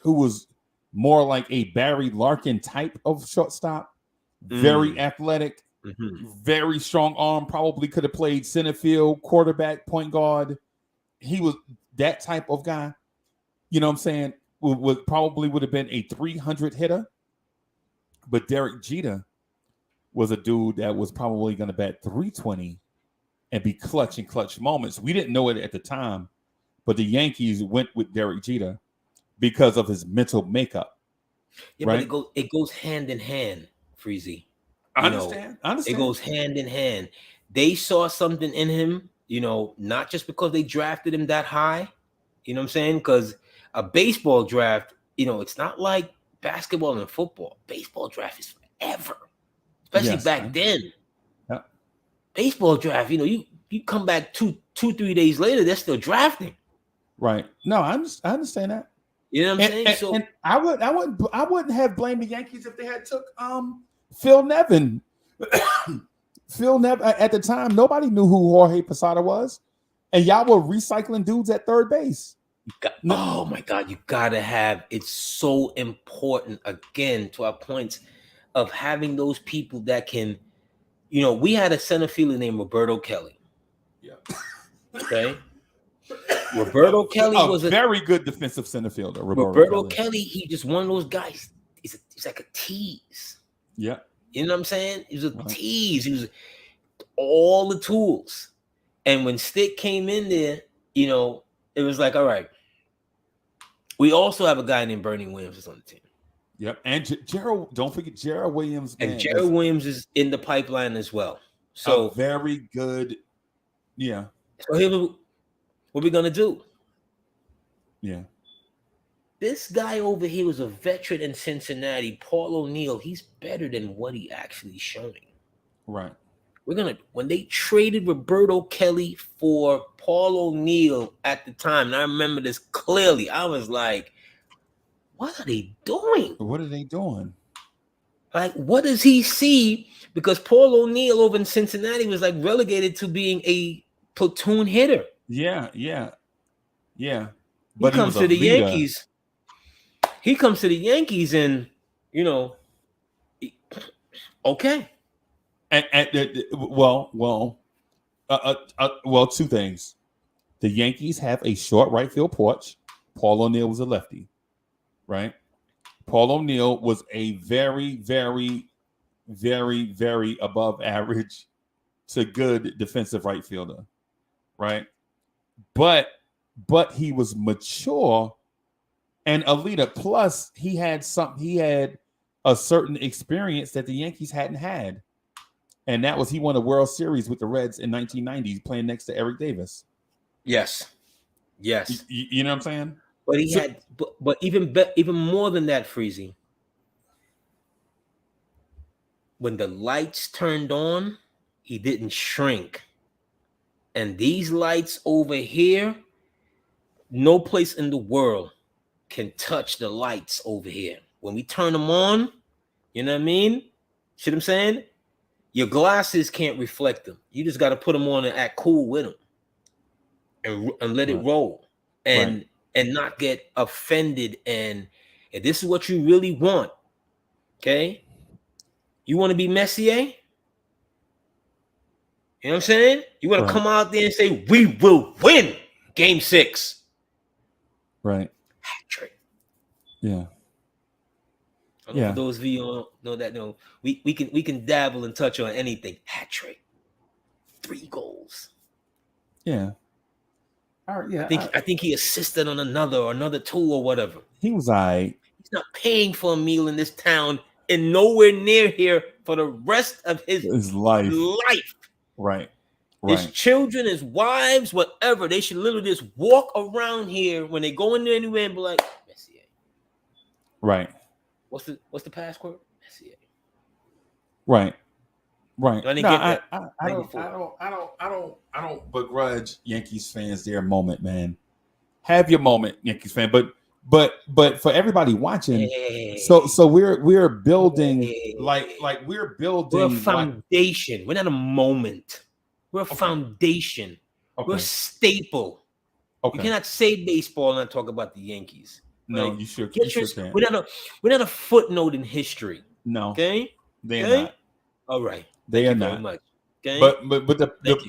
who was more like a Barry Larkin type of shortstop, very athletic, very strong arm, probably could have played center field, quarterback, point guard. He was that type of guy. You know what I'm saying? Would have been a 300 hitter. But Derek Jeter was a dude that was probably going to bat 320 and be clutch in clutch moments. We didn't know it at the time, but the Yankees went with Derek Jeter because of his mental makeup. Yeah, right? But it goes hand in hand, Freezy. I understand. It goes hand in hand. they saw something in him, not just because they drafted him that high, you know what I'm saying? Because a baseball draft, it's not like basketball and football. Baseball draft is forever, especially back then. Yeah. Baseball draft, you come back 3 days later, they're still drafting. Right. No, I understand that. You know what I'm saying? So and I wouldn't have blamed the Yankees if they had took Phil Nevin. Phil Nevin at the time, nobody knew who Jorge Posada was, and y'all were recycling dudes at third base. Oh my God, you gotta have. It's so important again to our points of having those people that can. We had a center fielder named Roberto Kelly. Yeah. Okay. Roberto Kelly was a very good defensive center fielder. Roberto Kelly, he just one of those guys. He's like a tease. Yeah. You know what I'm saying? He was a tease. He was all the tools. And when Stick came in there, it was like, all right. We also have a guy named Bernie Williams that's on the team. Yep. And Gerald, don't forget Gerald Williams. And Gerald Williams is in the pipeline as well. So very good. Yeah. So here, what we gonna do? Yeah. This guy over here was a veteran in Cincinnati, Paul O'Neill. He's better than what he actually showing. Right. When they traded Roberto Kelly for Paul O'Neill at the time, and I remember this clearly, I was like, what are they doing? What are they doing? Like, what does he see? Because Paul O'Neill over in Cincinnati was like relegated to being a platoon hitter. Yeah. But he comes to the Yankees. He comes to the Yankees, and okay. Well, two things. The Yankees have a short right field porch. Paul O'Neill was a lefty, right? Paul O'Neill was a very, very, very, very above average to good defensive right fielder, right? But he was mature and a leader. Plus, he had a certain experience that the Yankees hadn't had. And that was he won a World Series with the Reds in 1990 playing next to Eric Davis. Yes. You know what I'm saying? But he had, but even more than that, Freezy. When the lights turned on, he didn't shrink. And these lights over here, no place in the world can touch the lights over here. When we turn them on, you know what I mean? See what I'm saying? Your glasses can't reflect them. You just got to put them on and act cool with them and let it roll and not get offended. And if this is what you really want, okay? You want to be Messier? You know what I'm saying? You want to come out there and say, we will win Game 6. Right. Hat trick. Yeah. For those of you who don't know that, we can dabble and touch on anything. Hat trick. 3 goals. Yeah. All right, yeah. I think he assisted on another 2 or whatever. He was all right. He's not paying for a meal in this town and nowhere near here for the rest of his life. Right. His children, his wives, whatever. They should literally just walk around here when they go in there anywhere and be like, Messier. Right. What's the password? Messier. Right. I don't begrudge Yankees fans their moment, man. Have your moment, Yankees fan. But for everybody watching, so we're building we're building a foundation. We're not a moment. We're a foundation. Okay. We're a staple. Okay. You cannot say baseball and not talk about the Yankees. No, you sure can't. We're not a footnote in history. No. Okay? They're not. All right. They are not. Very much. Okay? But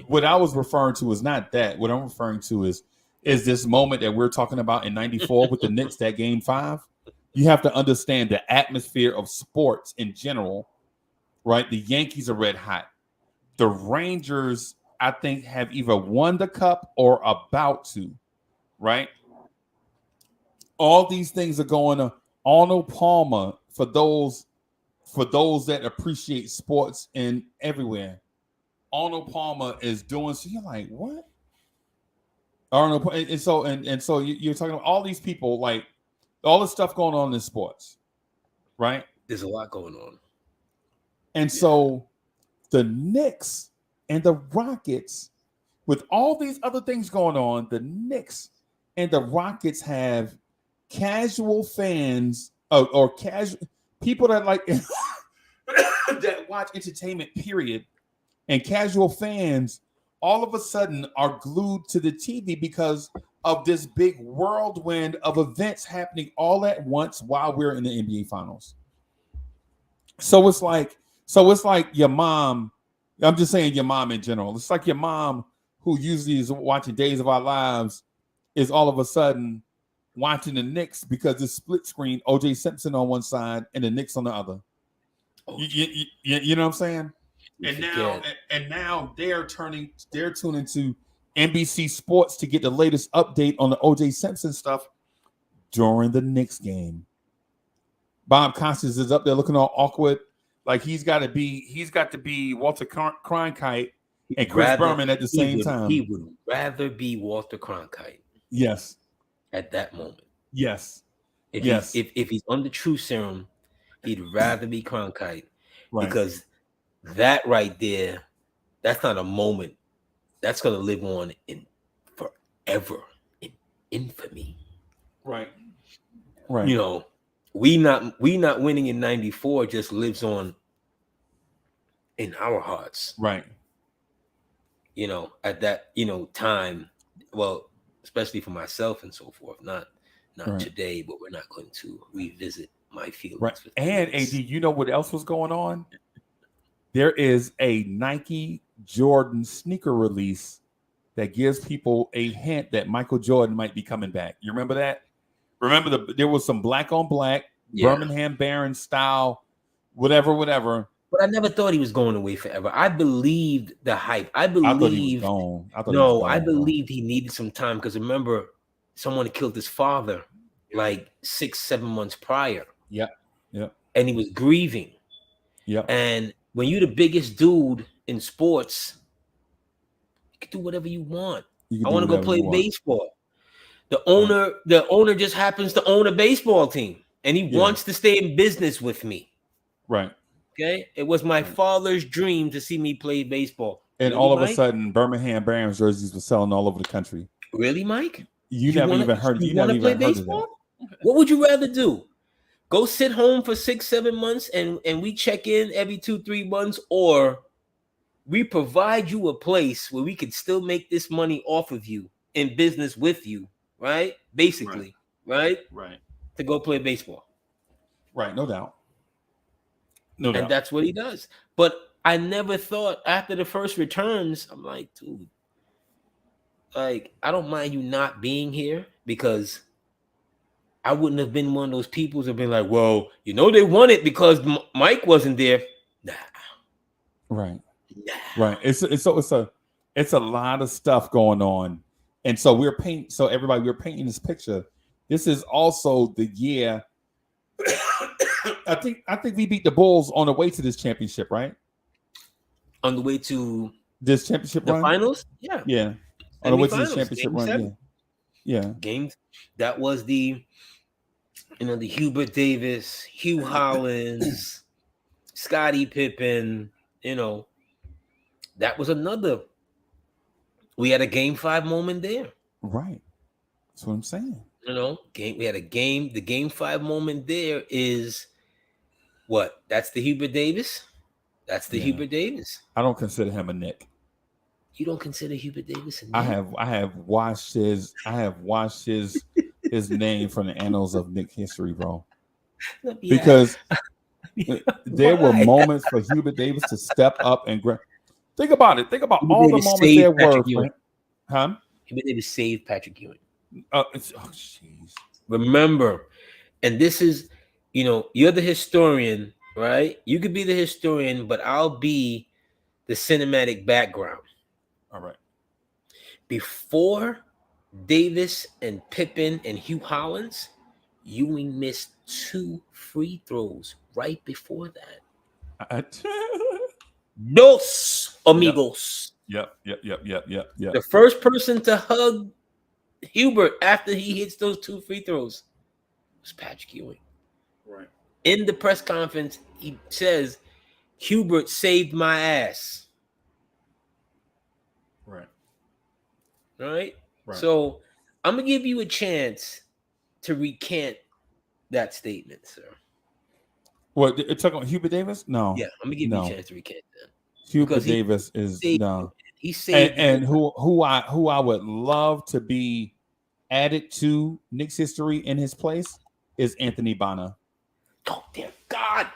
what I was referring to is not that. What I'm referring to is this moment that we're talking about in 94 with the Knicks, that Game 5. You have to understand the atmosphere of sports in general, right? The Yankees are red hot. The Rangers, I think, have either won the cup or about to, right? All these things are going on. Arnold Palmer, for those that appreciate sports and everywhere, Arnold Palmer is doing. So you're like, what? Arnold, and so you're talking about all these people, like all this stuff going on in sports, right? There's a lot going on. And so the Knicks and the Rockets, with all these other things going on, the Knicks and the Rockets have casual fans or casual people that like that watch entertainment, period, and casual fans all of a sudden are glued to the TV because of this big whirlwind of events happening all at once while we're in the NBA Finals. So it's like your mom. I'm just saying your mom in general. It's like your mom who usually is watching Days of Our Lives is all of a sudden watching the Knicks because it's split screen. O.J. Simpson on one side and the Knicks on the other. You know what I'm saying? And now they're tuning to NBC Sports to get the latest update on the O.J. Simpson stuff during the Knicks game. Bob Costas is up there looking all awkward, like he's got to be Walter Cronkite and Chris Berman at the same time. He would rather be Walter Cronkite. Yes. At that moment. Yes. If he's on the true serum, he'd rather be Cronkite, right. Because that right there, that's not a moment. That's gonna live on in forever in infamy. Right. You know, we not winning in '94 just lives on in our hearts. Right. You know, at that, time, well, especially for myself and so forth, not right. Today, but we're not going to revisit my feelings. Right. And AD, you know what else was going on? There is a Nike Jordan sneaker release that gives people a hint that Michael Jordan might be coming back. You remember that? Remember there was some black on black, Birmingham Barons style, whatever. But I never thought he was going away forever. I believed the hype. I thought he was gone. I believed he needed some time because remember, someone had killed his father like 6-7 months prior. Yep. And he was grieving. Yep. And when you're the biggest dude in sports, you can do whatever you want. I want to go play baseball. The owner just happens to own a baseball team, and he wants to stay in business with me. Right. Okay. It was my father's dream to see me play baseball. And really, all of a sudden, Birmingham Barons jerseys were selling all over the country. Really, Mike? You never even heard. You never even heard of that. What would you rather do? Go sit home for 6-7 months and we check in every 2-3 months, or we provide you a place where we can still make this money off of you in business with you, right? Basically, right? To go play baseball. Right, no doubt. And that's what he does. But I never thought after the first returns, I'm like, dude, like, I don't mind you not being here because I wouldn't have been one of those people who've been like, well, they won it because Mike wasn't there. Nah. Right. Right. It's a lot of stuff going on. And so we're painting this picture. This is also the year. I think we beat the Bulls on the way to this championship, right? On the way to this championship the run? finals? Yeah. Yeah. On the way to this championship run. 7. Yeah. Games. That was the Hubert Davis, Hugh Hollins, Scottie Pippen, that was another. We had a game 5 moment there. Right. That's what I'm saying. We had a game. The game 5 moment there is what? That's the Hubert Davis. That's the Hubert Davis. I don't consider him a Knick. You don't consider Hubert Davis a Knick? I have watched his name from the annals of Knick history, bro. Because there were moments for Hubert Davis to step up and grab. Think about it. Think about all the moments there were. Huh? Hubert Davis saved Patrick Ewing. Jeez. Remember, and this is, you're the historian, right? You could be the historian, but I'll be the cinematic background. All right. Before Davis and Pippen and Hugh Hollins, Ewing missed 2 free throws right before that. 2 amigos. Yep. The first person to hug Hubert after he hits those 2 free throws was Patrick Ewing. Right. In the press conference, he says, Hubert saved my ass. Right. Right? So I'm going to give you a chance to recant that statement, sir. What, it took on Hubert Davis? No. Yeah, I'm going to give you a chance to recant that. Hubert Davis is no. He saved and who I would love to be added to Knicks history in his place is Anthony Bonner. Oh, dear God.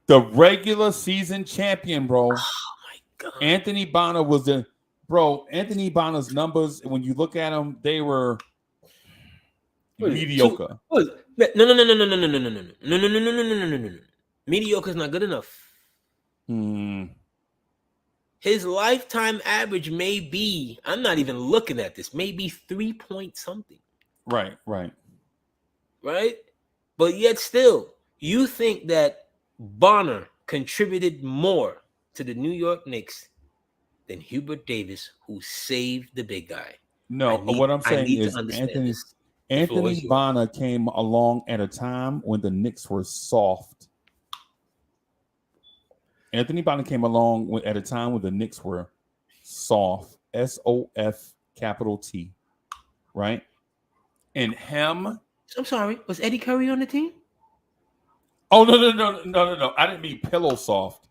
The regular season champion, bro. Oh, my God. Anthony Bonner was Anthony Bonner's numbers, when you look at them, they were mediocre. No. Mediocre's not good enough. His lifetime average may be, I'm not even looking at this, maybe 3 point something. Right. But yet still, you think that Bonner contributed more to the New York Knicks than Hubert Davis, who saved the big guy. No, what I'm saying is Anthony Bonner came along at a time when the Knicks were soft. Anthony Bonner came along at a time when the Knicks were soft. SOF, right? And him. I'm sorry. Was Eddie Curry on the team? Oh no! I didn't mean pillow soft.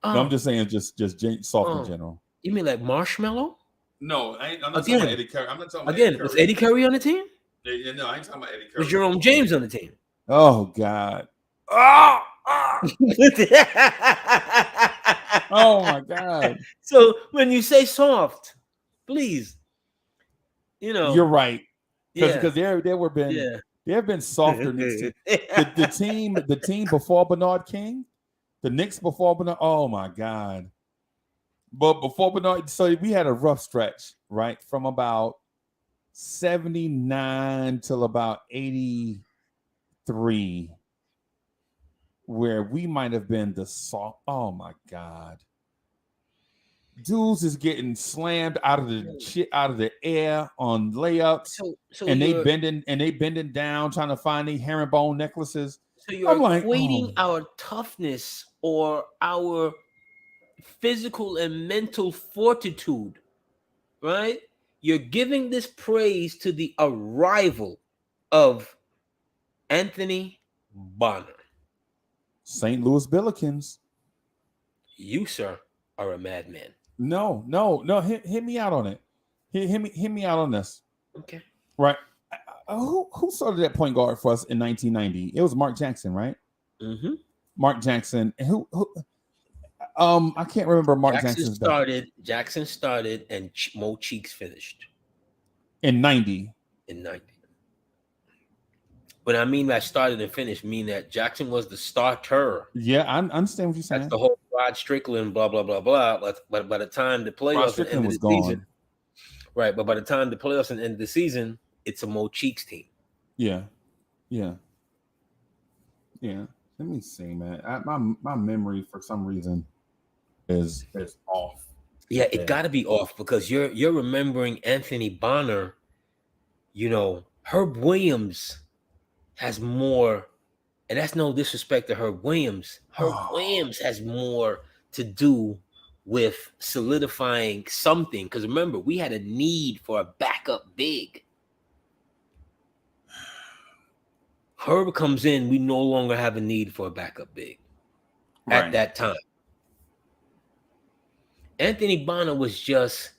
No, I'm just saying just soft in general. You mean like Marshmallow? No, I'm not talking about Eddie Curry. I'm not talking about Eddie Curry. Was Eddie Curry on the team? Yeah, no, I ain't talking about Eddie Curry. Was Jerome James on the team? Oh God! Oh my God! So when you say soft, please, you're right. Because there have been softer Knicks teams. The team before Bernard King, the Knicks before Bernard. Oh my God! But before Bernard, so we had a rough stretch, right, from about 79 till about 83, where we might have been the soft. Oh my God! Dudes is getting slammed out of the air on layups, and they bending down trying to find the herringbone necklaces. So you're equating our toughness or our physical and mental fortitude, right? You're giving this praise to the arrival of Anthony Bonner, St. Louis Billikens. You, sir, are a madman. No. Hit me out on it. Hit me out on this. Okay. Right. Who started that point guard for us in 1990? It was Mark Jackson, right? Mm-hmm. Mark Jackson. And who? I can't remember Mark Jackson's started. Jackson started, and Mo Cheeks finished in 90. When I mean by started and finished, mean that Jackson was the starter. Yeah, I understand what you're saying. That's the whole Rod Strickland, blah blah blah blah. But by the time the playoffs and end of the season, right? But by the time the playoffs and end of the season, it's a Mo Cheeks team. Yeah. Let me see, man. My memory for some reason is off. Yeah, it got to be off because you're remembering Anthony Bonner. Herb Williams has more, and that's no disrespect to Herb Williams. Williams has more to do with solidifying something. Because remember, we had a need for a backup big. Herb comes in, we no longer have a need for a backup big at that time. Anthony Bonner was just,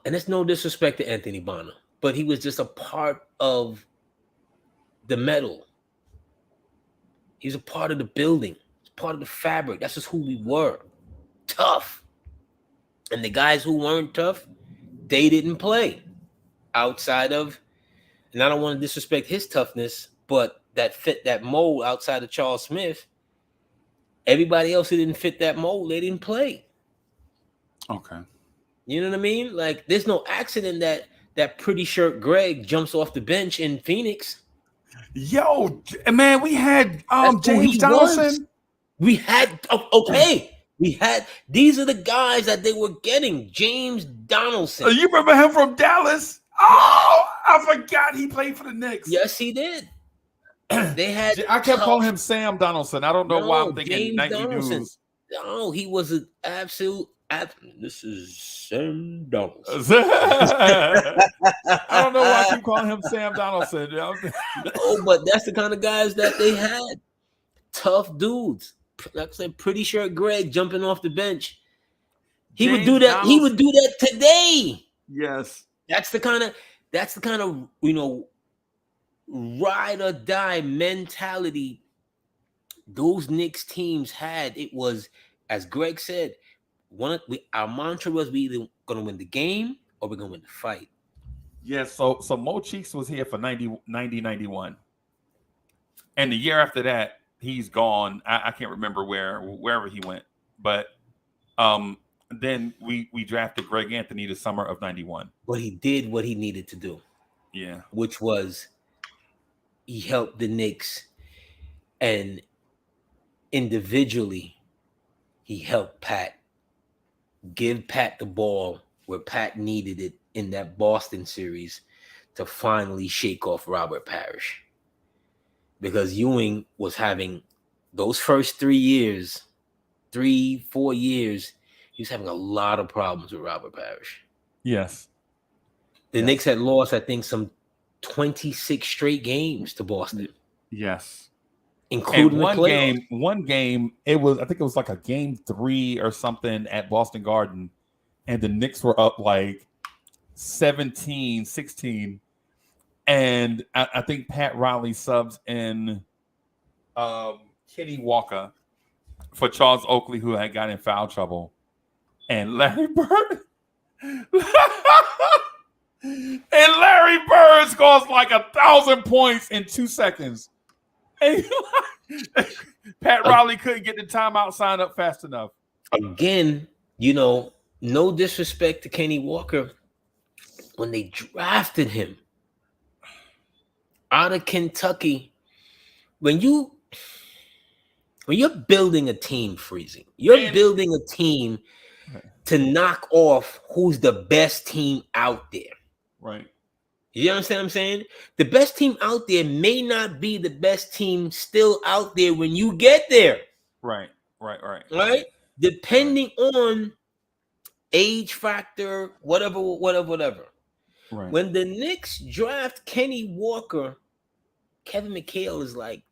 and it's no disrespect to Anthony Bonner, but he was just a part of the metal. He's a part of the building. He's part of the fabric. That's just who we were. Tough. And the guys who weren't tough, they didn't play outside of, and I don't want to disrespect his toughness, but that fit that mold outside of Charles Smith. Everybody else who didn't fit that mold, they didn't play. Okay. You know what I mean? Like, there's no accident that pretty shirt Greg jumps off the bench in Phoenix. Yo, man, we had That's who James he was. Donaldson. We had okay. We had these are the guys that they were getting. James Donaldson. You remember him from Dallas? Oh, I forgot he played for the Knicks. Yes, he did. They had. I kept calling him Sam Donaldson. I don't know why I'm thinking James Nightly Donaldson. News. No, he was an absolute. This is Sam Donaldson. I don't know why I keep calling him Sam Donaldson. Oh, but that's the kind of guys that they had. Tough dudes. Like I said, pretty sure Greg jumping off the bench. He would do that. He would do that today. Yes. That's the kind of ride or die mentality those Knicks teams had. It was, as Greg said, our mantra was we either gonna win the game or we're gonna win the fight. Yes, so Mo Cheeks was here for 90-91. And the year after that, he's gone. I can't remember wherever he went. But then we drafted Greg Anthony the summer of 91. But he did what he needed to do. Yeah. Which was he helped the Knicks, and individually he helped Pat. Give Pat the ball where Pat needed it in that Boston series to finally shake off Robert Parrish. Because Ewing was having those first 4 years, he was having a lot of problems with Robert Parrish. Yes. The Knicks had lost, I think, some 26 straight games to Boston. Yes. Including one game, I think it was like a game 3 or something at Boston Garden, and the Knicks were up like 17-16. And I think Pat Riley subs in Kenny Walker for Charles Oakley, who had got in foul trouble. And Larry Bird scores like 1,000 points in 2 seconds. And Pat Riley couldn't get the timeout sign up fast enough. Again, no disrespect to Kenny Walker. When they drafted him out of Kentucky, when you're building a team, Freezing, you're building a team to knock off who's the best team out there. Right. You understand what I'm saying? The best team out there may not be the best team still out there when you get there. Right. Depending on age factor, whatever. Right. When the Knicks draft Kenny Walker, Kevin McHale is like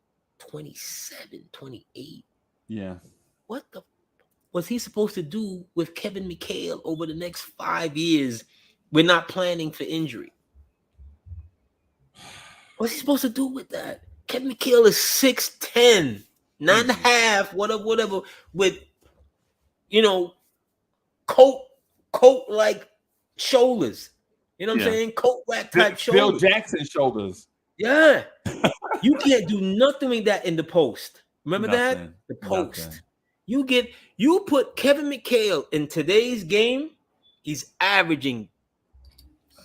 27, 28. Yeah. What was he supposed to do with Kevin McHale over the next 5 years? We're not planning for injury. What's he supposed to do with that? Kevin McHale is 6'10", 9.5, whatever, with coat like shoulders. You know what I'm saying? Coat rack type shoulders. Bill Jackson shoulders. Yeah. You can't do nothing with that in the post. Remember that? The post. Nothing. You put Kevin McHale in today's game, he's averaging,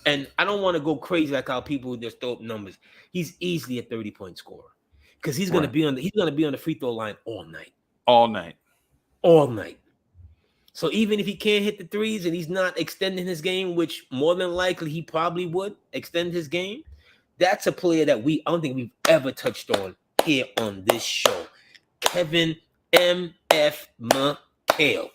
and I don't want to go crazy like how people just throw up numbers. He's easily a 30-point scorer because he's gonna be on the free throw line all night. So even if he can't hit the threes and he's not extending his game, which more than likely he probably would extend his game, that's a player that I don't think we've ever touched on here on this show. Kevin M.F. McHale.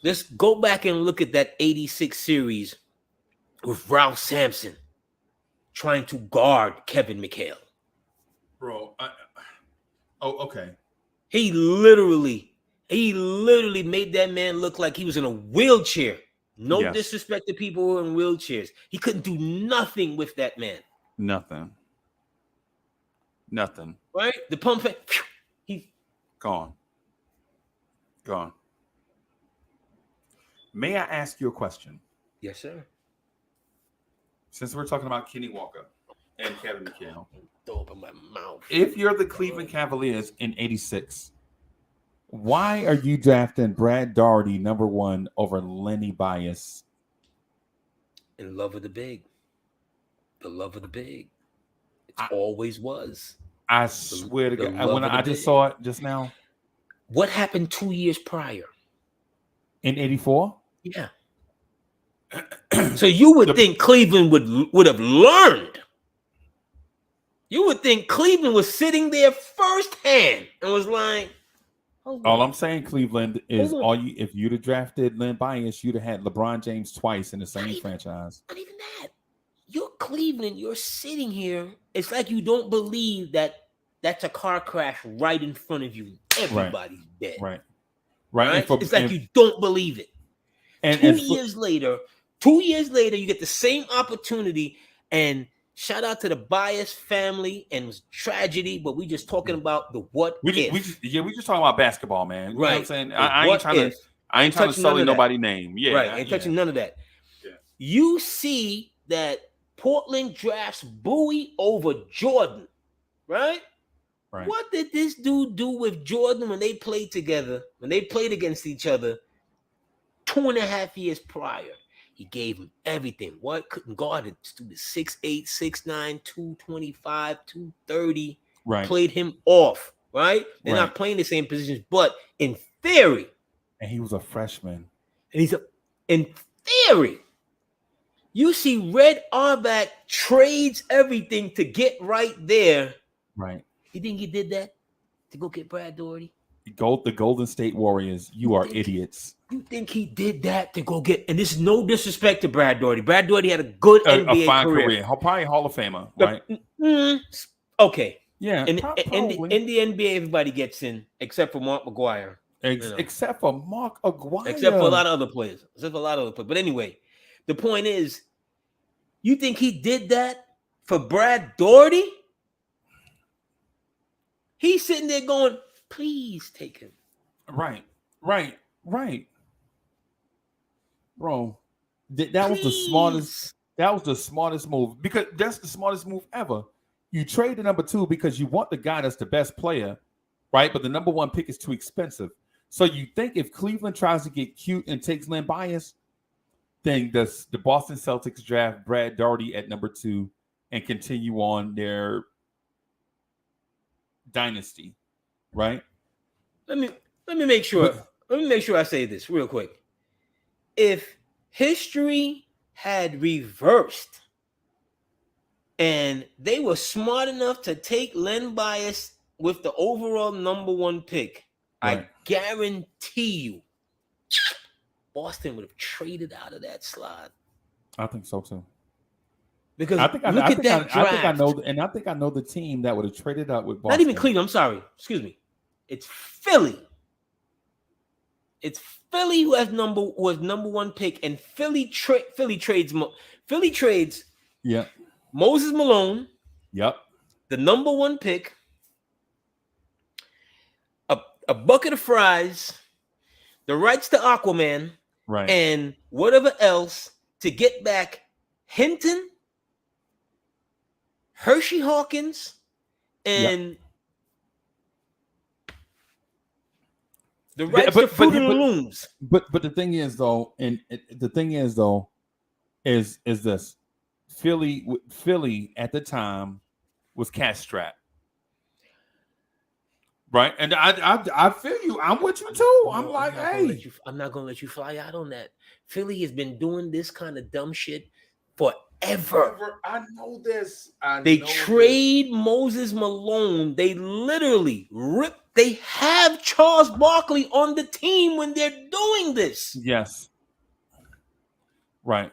Let's go back and look at that 86 series with Ralph Sampson trying to guard Kevin McHale. Bro, okay. He literally made that man look like he was in a wheelchair. No disrespect to people who are in wheelchairs. He couldn't do nothing with that man. Nothing. Right? The pump fake, he's gone. May I ask you a question? Yes, sir. Since we're talking about Kenny Walker and Kevin McHale. Throw up in my mouth. If you're the Cleveland Cavaliers in 86, why are you drafting Brad Daugherty number 1 over Lenny Bias? In love with the big. The love of the big. It always was. I swear to God, when I just big. saw it just now. What happened 2 years prior? In 84? Yeah. So you would think Cleveland would have learned. You would think Cleveland was sitting there firsthand and was like, all I'm saying, Cleveland, is if you'd have drafted Len Bias, you'd have had LeBron James twice in the same franchise. Not even that. You're Cleveland. You're sitting here. It's like you don't believe that that's a car crash right in front of you. Everybody's dead. Right. It's like you don't believe it. And 2 years later, you get the same opportunity. And shout out to the Bias family, and it was tragedy, but we just talking about the what if. We just talking about basketball, man. You know what I'm saying? I ain't trying to sully nobody's name. Yeah. Right. Ain't touching none of that. Yeah. You see that Portland drafts Bowie over Jordan, right? Right. What did this dude do with Jordan when they played together, when they played against each other 2.5 years prior? He gave him everything. What couldn't guard it? Dude is 6'8", 6'9", 225, 230. Right. Played him off, right? They're not playing the same positions, but in theory. And he was a freshman. And in theory, you see Red Auerbach trades everything to get right there. Right. You think he did that to go get Brad Daugherty? The Golden State Warriors, you are idiots. You think he did that to go get? And this is no disrespect to Brad Daugherty. Brad Daugherty had a good NBA fine career. Probably Hall of Famer, right? Okay. Yeah. In the NBA, everybody gets in except for Mark McGuire. Except for Mark McGuire. Except for a lot of other players. But anyway, the point is, you think he did that for Brad Daugherty? He's sitting there going, please take him. Right. Bro, that was the smartest. That was the smartest move, because that's the smartest move ever. You trade the number 2 because you want the guy that's the best player, right? But the number 1 pick is too expensive. So you think if Cleveland tries to get cute and takes Len Bias, then does the Boston Celtics draft Brad Daugherty at number 2 and continue on their dynasty, right? Let me make sure. Let me make sure I say this real quick. If history had reversed and they were smart enough to take Len Bias with the overall number 1 pick, right, I guarantee you Boston would have traded out of that slot. I think so too. Because I think I know the team that would have traded up with Boston. Not even Cleveland. I'm sorry. Excuse me. It's Philly. It's Philly who has number 1 pick, and Philly trades. Yeah. Moses Malone. Yep. The number 1 pick. A bucket of fries. The rights to Aquaman. Right. And whatever else to get back Hinton, Hershey Hawkins, and the rights to Fruit of the Looms. But the thing is though, is this: Philly at the time was cash strapped, right? And I feel you. I'm with you too. I'm like, hey, I'm not gonna let you fly out on that. Philly has been doing this kind of dumb shit forever. I know this. They trade Moses Malone. They literally rip. They have Charles Barkley on the team when they're doing this. Yes. Right.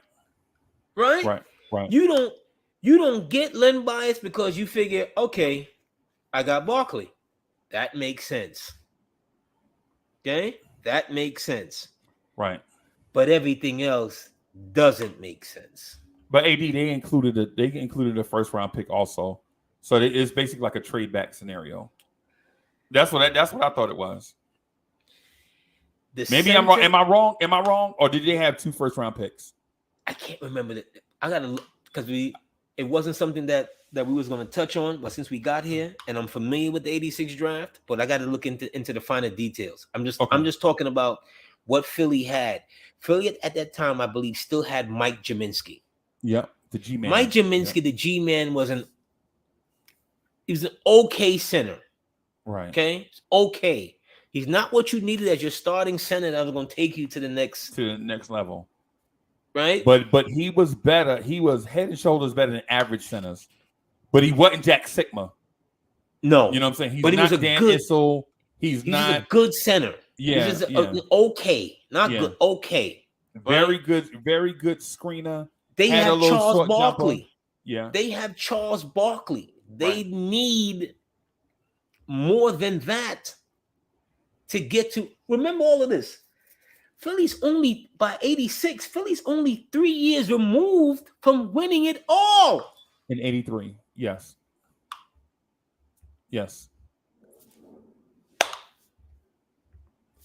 You don't get Len Bias because you figure, okay, I got Barkley. That makes sense. Okay? That makes sense. Right. But everything else doesn't make sense. But AD, they included a first round pick also, so it's basically like a trade back scenario. That's what I thought it was. Maybe I'm wrong. Am I wrong? Or did they have 2 first round picks? I can't remember that. I gotta look, because it wasn't something that we was going to touch on. But since we got here, and I'm familiar with the '86 draft, but I got to look into the finer details. I'm just talking about what Philly had. Philly at that time, I believe, still had Mike Jaminski. Yep. The G-Man. Mike Jaminski, the G-Man, he was an okay center. Right. Okay? Okay. He's not what you needed as your starting center that was going to take you to the next level. Right? But he was better. He was head and shoulders better than average centers. But he wasn't Jack Sigma. No. You know what I'm saying? He's but he not was a Dan good Issel. He's not just a good center. Yeah. He's just okay. Not good. Okay. Very good screener. They have Charles Barkley. Jumper. Yeah. They have Charles Barkley. They Right. need more than that to get to. Remember all of this. Philly's only, by 86, Philly's only 3 years removed from winning it all. In 83. Yes. Yes.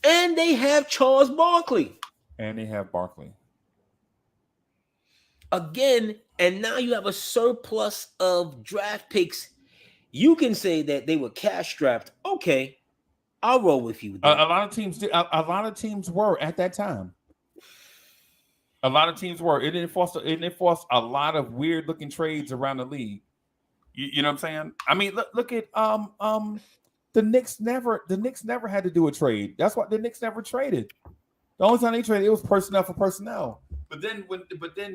And they have Charles Barkley. Again, and now you have a surplus of draft picks. You can say that they were cash strapped. Okay, I'll roll with you. A lot of teams did. A lot of teams were at that time. A lot of teams were. It enforced a lot of weird looking trades around the league. You know what I'm saying? I mean, look at the Knicks never had to do a trade. That's why the Knicks never traded. The only time they traded, it was personnel for personnel. But then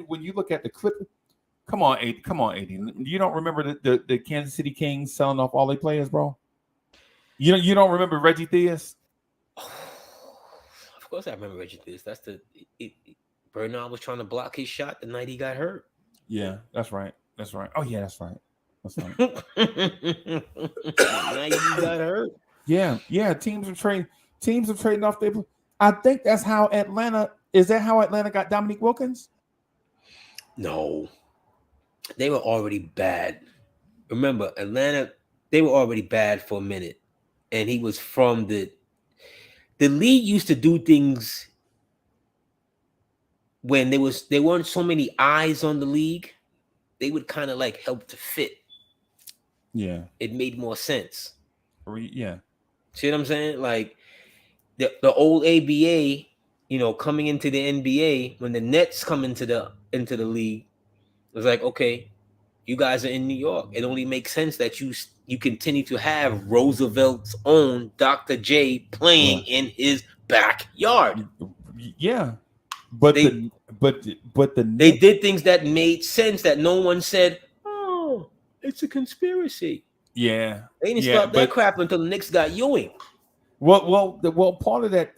when you look at the clip, come on, AD. You don't remember the Kansas City Kings selling off all their players, bro? You don't remember Reggie Theus? Of course I remember Reggie Theus. That's Bernard was trying to block his shot the night he got hurt. Yeah, that's right. Oh yeah, that's right. Now you got hurt. Yeah. Teams are trading off their. I think that's how Atlanta. Is that how Atlanta got Dominique Wilkins? No, they were already bad. Remember, Atlanta, they were already bad for a minute, and he was from the league used to do things when there weren't so many eyes on the league. They would kind of like help to fit. Yeah, it made more sense. Yeah, see what I'm saying? Like the old ABA, coming into the NBA when the Nets come into the league, it was like, okay, you guys are in New York. It only makes sense that you continue to have Roosevelt's own Dr. J playing in his backyard. Yeah, but they Knicks, did things that made sense that no one said, oh, it's a conspiracy. Yeah, they didn't start that crap until the Knicks got Ewing. Well, part of that.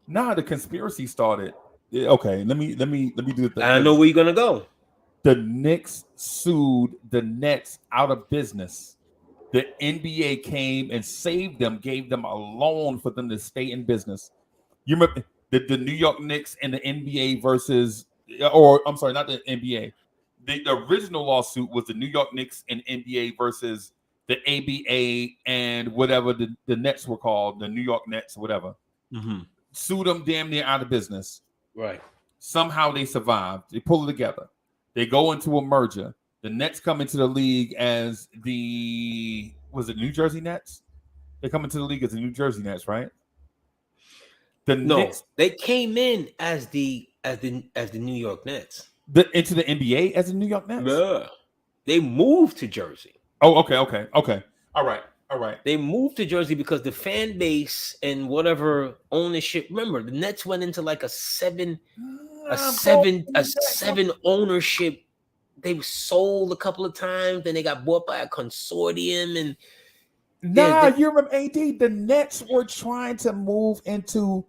The conspiracy started. Okay, let me do it. I know where you're gonna go. The Knicks sued the Nets out of business. The NBA came and saved them, gave them a loan for them to stay in business. You remember the New York Knicks and the NBA versus, or I'm sorry, not the NBA. The original lawsuit was the New York Knicks and NBA versus the ABA and whatever the Nets were called, the New York Nets, whatever. Mm-hmm. Sued them damn near out of business. Right. Somehow they survived. They pull it together. They go into a merger. The Nets come into the league as was it New Jersey Nets? They come into the league as the New Jersey Nets, right? Knicks, they came in as the New York Nets. Into the NBA as the New York Nets? Yeah. They moved to Jersey. Oh, okay. All right. They moved to Jersey because the fan base and whatever ownership. Remember, the Nets went into like a seven ownership. They were sold a couple of times, then they got bought by a consortium. And you remember AD? The Nets were trying to move into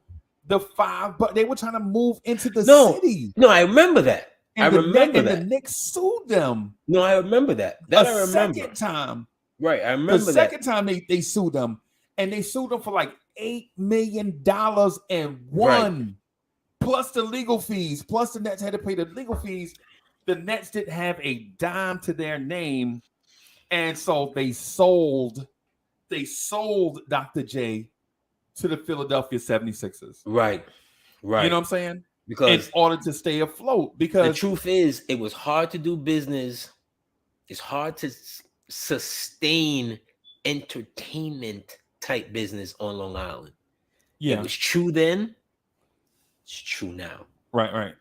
the 5, but they were trying to move into the city. No, I remember that. And the Knicks sued them. No, I remember that. I remember. Second time. Right, I remember the second time they sued them, and they sued them for like $8 million and won, right. Plus the legal fees. Plus the Nets had to pay the legal fees. The Nets didn't have a dime to their name, and so they sold Dr. J to the Philadelphia 76ers. Right. You know what I'm saying? Because in order to stay afloat, because the truth is, it was hard to do business. It's hard to sustain entertainment type business on Long Island. Yeah, it was true then. It's true now. Right.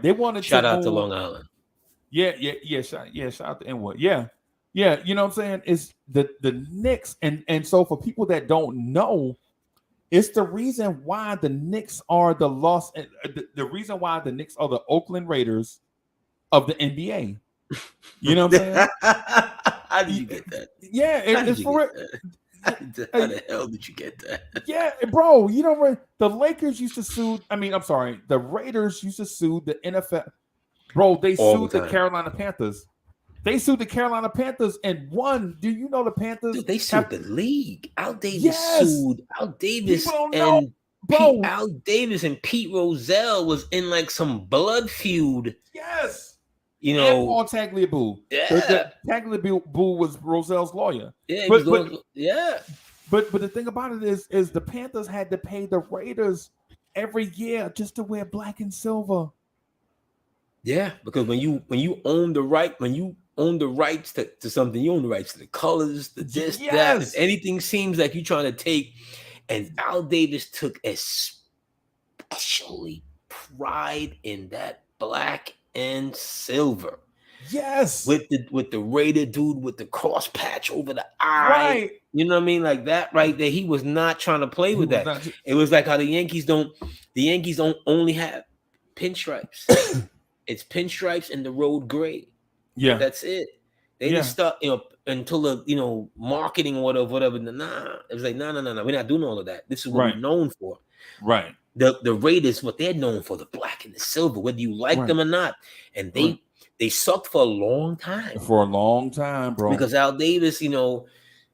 They wanted shout out to Long Island. Shout out to Inwood. Yeah. You know what I'm saying? It's the Knicks, and so for people that don't know, it's the reason why the Knicks are the reason why the Knicks are the Oakland Raiders of the NBA. You know what I'm saying? How did you get that? Yeah, it's for it. How the hell did you get that? Yeah, bro. You know, the Lakers used to sue. I'm sorry. The Raiders used to sue the NFL. Bro, they sued the Carolina Panthers. They sued the Carolina Panthers and won. Do you know the Panthers? Dude, they sued the league. Al Davis sued Al Davis and Al Davis and Pete Rozelle was in like some blood feud. Yes. You know, and Paul Tagliabue. Yeah. Tagliabue was Roselle's lawyer. Yeah, but the thing about it is the Panthers had to pay the Raiders every year just to wear black and silver. Yeah, because when you own the rights to something, you own the rights to the colors, the this, that, and anything seems like you're trying to take. And Al Davis took especially pride in that black and silver. Yes, with the Raider dude with the cross patch over the eye, right? You know what I mean, like that right there. He was not trying to play with that. It was like how the Yankees don't only have pinstripes. It's pinstripes and the road gray. Yeah, that's it. They just start, until the marketing or whatever. Nah, it was like no. We're not doing all of that. This is what we're known for. Right. The Raiders, what they're known for, the black and the silver, whether you like them or not, and they sucked for a long time. For a long time, bro. Because Al Davis,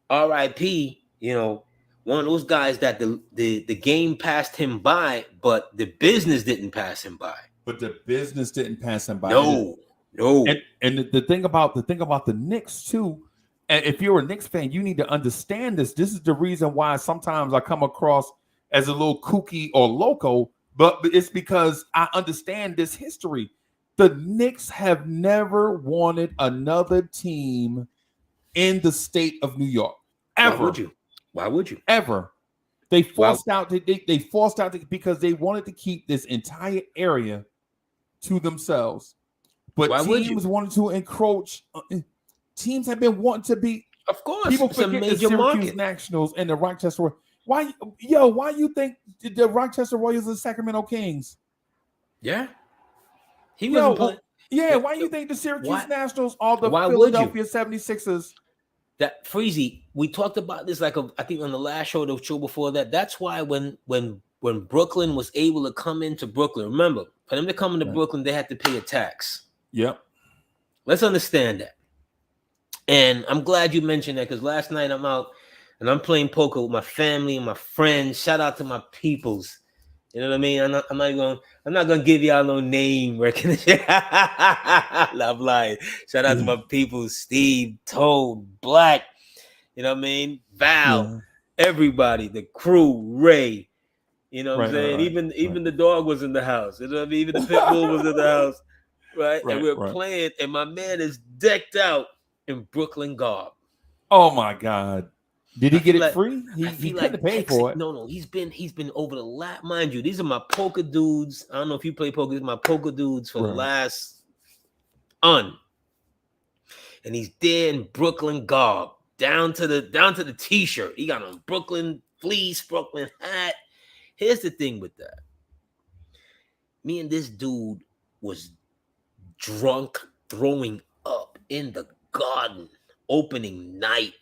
R.I.P. One of those guys that the game passed him by, but the business didn't pass him by. No. And the thing about the Knicks too, and if you're a Knicks fan, you need to understand this. This is the reason why sometimes I come across as a little kooky or loco, but it's because I understand this history. The Knicks have never wanted another team in the state of New York. Ever. Why would you? Ever. They forced out because they wanted to keep this entire area to themselves. But teams wanted to encroach. Teams have been wanting to be. Of course, people forget the Syracuse Nationals and the Rochester. Why you think the Rochester Royals and Sacramento Kings? Yeah, he wasn't playing. Yeah, why you think the Syracuse Nationals are the Philadelphia 76ers? That Freezy, we talked about this I think on the last show, the show before that. That's why when Brooklyn was able to come into Brooklyn, remember, for them to come into Brooklyn, they had to pay a tax. Yep. Let's understand that. And I'm glad you mentioned that because last night I'm out and I'm playing poker with my family and my friends. Shout out to my peoples. You know what I mean? I'm not gonna give y'all no name recognition. I'm lying. Shout out to my people, Steve, Toad, Black. You know what I mean? Val, everybody, the crew, Ray. You know what I'm saying? Even the dog was in the house. You know what I mean? Even the pit bull was in the house. Right? And we're playing, and my man is decked out in Brooklyn garb. Oh my God. Did he get it free? He couldn't pay for it. No, he's been over the last. Mind you, these are my poker dudes. I don't know if you play poker. These are my poker dudes for the last and he's there in Brooklyn garb, down to the t-shirt. He got on Brooklyn fleece, Brooklyn hat. Here's the thing with that. Me and this dude was drunk, throwing up in the garden opening night.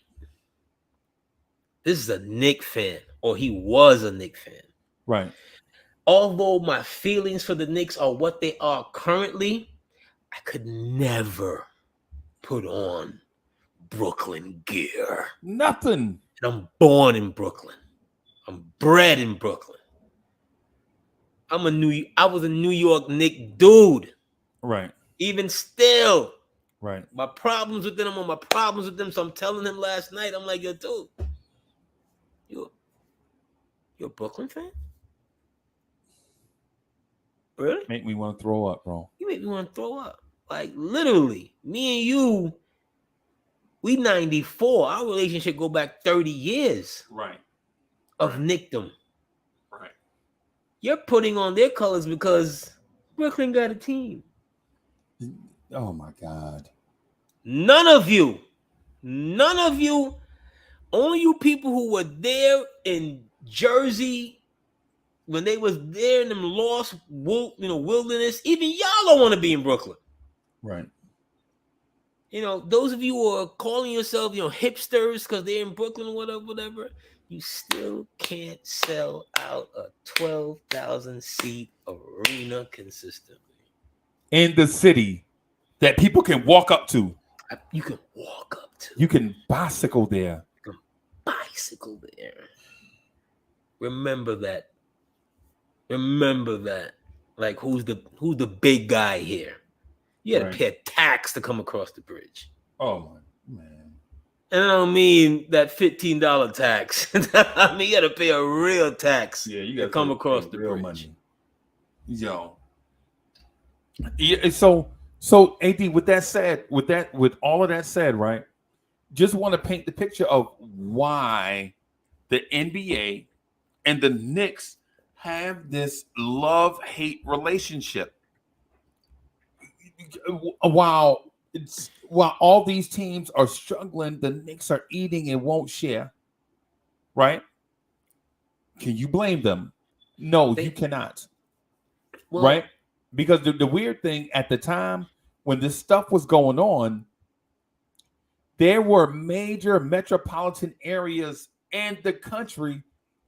This is a Knicks fan, or he was a Knicks fan. Right. Although my feelings for the Knicks are what they are currently, I could never put on Brooklyn gear. Nothing. And I'm born in Brooklyn. I'm bred in Brooklyn. I was a New York Knicks dude. Right. Even still. Right. My problems with them are my problems with them. So I'm telling him last night, I'm like, yo, dude. You're a Brooklyn fan? Really? Make me want to throw up, bro. You make me want to throw up. Like, literally, me and you, we 94. Our relationship go back 30 years. Right. Of Nickdom. Right. You're putting on their colors because Brooklyn got a team. Oh my God. None of you, only you people who were there in Jersey when they was there in them lost, wilderness. Even y'all don't want to be in Brooklyn. Right. Those of you who are calling yourself, hipsters because they're in Brooklyn, whatever. You still can't sell out a 12,000 seat arena consistently In the city that people can walk up to. You can walk up to. You can bicycle there. Remember that. Like, who's the big guy here? You had to pay a tax to come across the bridge. Oh my man. And I don't mean that $15 tax. I mean, you got to pay a real tax to come across the bridge. Money. Yo. Yeah, so AD, with all of that said, right? Just want to paint the picture of why the NBA and the Knicks have this love-hate relationship. While all these teams are struggling, the Knicks are eating and won't share. Right? Can you blame them? No, you cannot. Well, right? Because the weird thing at the time when this stuff was going on, there were major metropolitan areas in the country